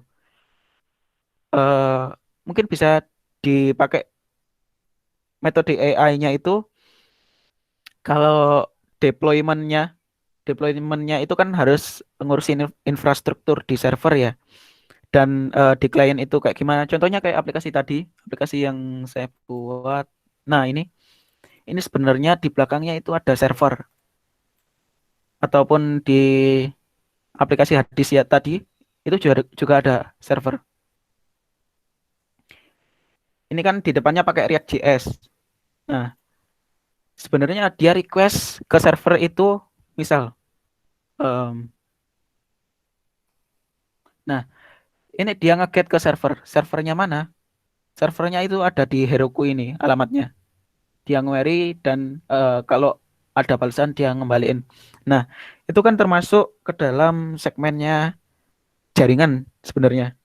Speaker 1: eh Mungkin bisa dipakai metode AI-nya itu kalau deployment-nya deployment-nya itu kan harus ngurusin infrastruktur di server ya. Dan di klien itu kayak gimana? Contohnya kayak aplikasi tadi, aplikasi yang saya buat. Nah, ini sebenarnya di belakangnya itu ada server ataupun di aplikasi hadis ya tadi itu juga ada server. Ini kan di depannya pakai React.js. Nah, sebenarnya dia request ke server itu misal em, nah, ini dia nge-get ke server. Servernya mana? Servernya itu ada di Heroku ini alamatnya. Dia nge-query dan kalau ada balasan dia ngembaliin. Nah, itu kan termasuk ke dalam segmennya jaringan sebenarnya.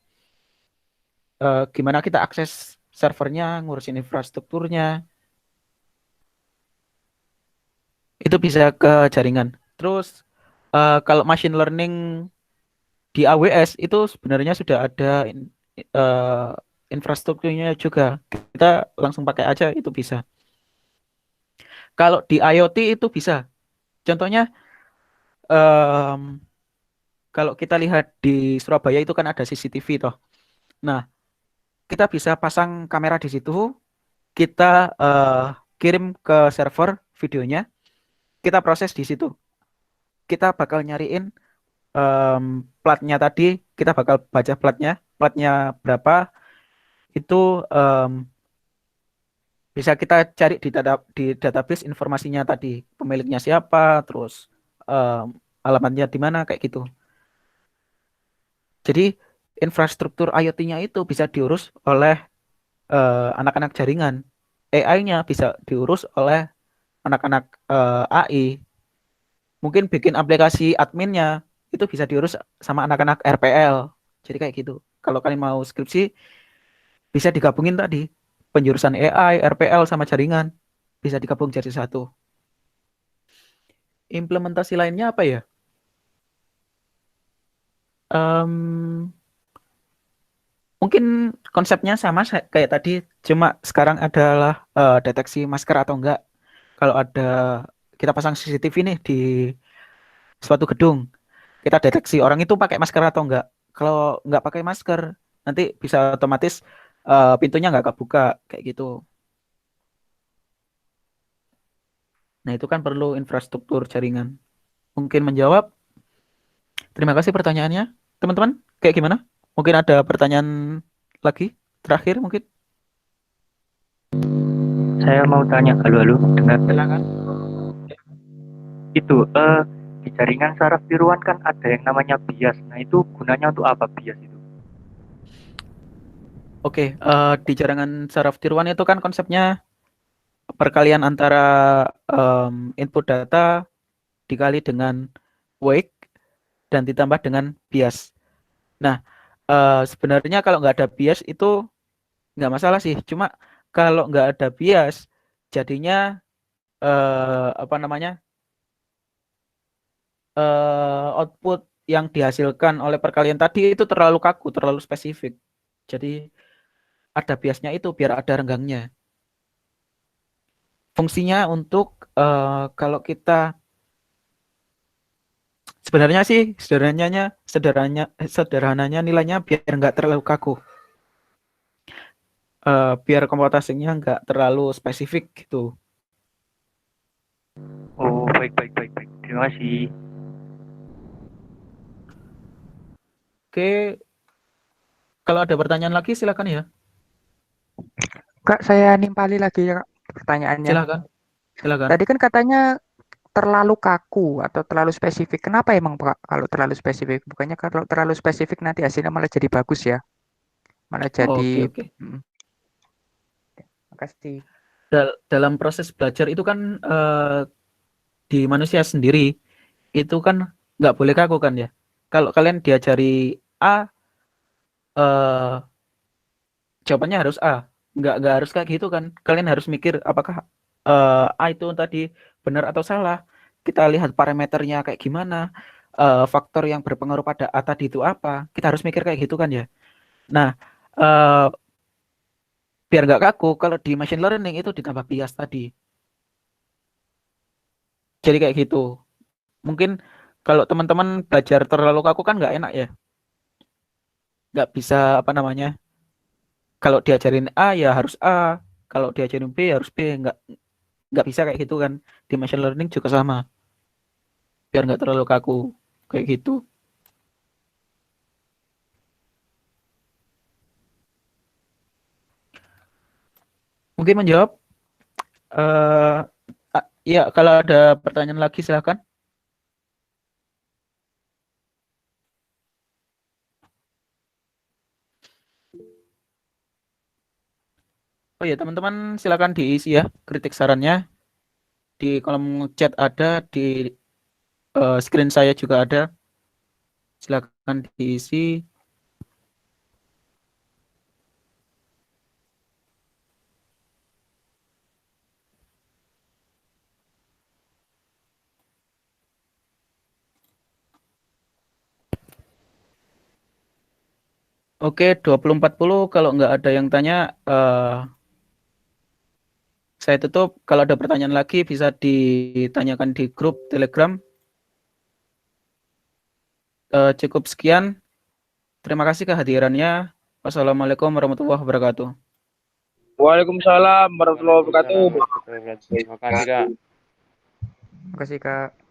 Speaker 1: Gimana kita akses servernya, ngurusin infrastrukturnya, itu bisa ke jaringan. Terus kalau machine learning di AWS itu sebenarnya sudah ada eh, infrastrukturnya juga. Kita langsung pakai aja itu bisa. Kalau di IoT itu bisa. Contohnya em, kalau kita lihat di Surabaya itu kan ada CCTV toh. Nah, kita bisa pasang kamera di situ kita kirim ke server videonya, kita proses di situ. Kita bakal nyariin platnya tadi, kita bakal baca platnya berapa, itu bisa kita cari di database informasinya tadi, pemiliknya siapa, terus alamatnya di mana, kayak gitu. Jadi infrastruktur IoT-nya itu bisa diurus oleh anak-anak jaringan. AI-nya bisa diurus oleh anak-anak AI. Mungkin bikin aplikasi adminnya itu bisa diurus sama anak-anak RPL. Jadi kayak gitu. Kalau kalian mau skripsi, bisa digabungin tadi. Penjurusan AI, RPL, sama jaringan. Bisa digabung jadi satu. Implementasi lainnya apa ya? Em, mungkin konsepnya sama kayak tadi. Cuma sekarang adalah deteksi masker atau enggak. Kalau ada, kita pasang CCTV nih di suatu gedung, kita deteksi orang itu pakai masker atau enggak. Kalau enggak pakai masker, nanti bisa otomatis pintunya enggak kebuka, kayak gitu. Nah, itu kan perlu infrastruktur jaringan. Mungkin menjawab. Terima kasih pertanyaannya. Teman-teman, kayak gimana? Mungkin ada pertanyaan lagi? Terakhir mungkin?
Speaker 4: Saya mau tanya, halo, dengar?
Speaker 1: Silakan.
Speaker 4: Itu, di jaringan saraf tiruan kan ada yang namanya bias. Nah, itu gunanya untuk apa bias itu?
Speaker 1: Oke, di jaringan saraf tiruan itu kan konsepnya perkalian antara input data dikali dengan wake dan ditambah dengan bias. Nah, sebenarnya kalau nggak ada bias itu nggak masalah sih. Cuma kalau nggak ada bias, jadinya apa namanya, output yang dihasilkan oleh perkalian tadi itu terlalu kaku, terlalu spesifik. Jadi ada biasnya itu biar ada renggangnya. Fungsinya untuk kalau kita sebenarnya sih sederhananya nilainya biar nggak terlalu kaku, biar komputasinya nggak terlalu spesifik gitu.
Speaker 4: Oh, baik. Terima kasih.
Speaker 1: Oke, kalau ada pertanyaan lagi silakan ya.
Speaker 3: Kak, saya nimpali lagi ya, Kak, pertanyaannya.
Speaker 1: Silakan.
Speaker 3: Tadi kan katanya terlalu kaku atau terlalu spesifik. Kenapa emang Pak kalau terlalu spesifik? Bukannya kalau terlalu spesifik nanti hasilnya malah jadi bagus ya? Malah
Speaker 1: Oke,
Speaker 3: jadi
Speaker 1: oke.
Speaker 3: makasih.
Speaker 1: Dalam proses belajar itu kan di manusia sendiri itu kan nggak boleh kaku kan ya. Kalau kalian diajari A, eh, jawabannya harus A. Nggak harus kayak gitu kan. Kalian harus mikir apakah A itu tadi benar atau salah. Kita lihat parameternya kayak gimana. Faktor yang berpengaruh pada A tadi itu apa. Kita harus mikir kayak gitu kan ya. Nah, eh, biar nggak kaku, kalau di machine learning itu ditambah bias tadi. Jadi kayak gitu. Mungkin kalau teman-teman belajar terlalu kaku kan nggak enak ya. Nggak bisa apa namanya. Kalau diajarin A ya harus A. Kalau diajarin B ya harus B. Nggak bisa kayak gitu kan. Di machine learning juga sama. Biar nggak terlalu kaku. Kayak gitu. Mungkin menjawab. eh ya, kalau ada pertanyaan lagi silakan. Oh ya, teman-teman silakan diisi ya kritik sarannya. Di kolom chat ada, di screen saya juga ada. Silakan diisi. Oke, 20.40 kalau nggak ada yang tanya, saya tutup. Kalau ada pertanyaan lagi bisa ditanyakan di grup Telegram. Cukup sekian. Terima kasih kehadirannya. Wassalamualaikum warahmatullahi wabarakatuh.
Speaker 5: Waalaikumsalam warahmatullahi wabarakatuh.
Speaker 6: Waalaikumsalam warahmatullahi wabarakatuh. Terima kasih, Kak.
Speaker 3: Makasih Kak.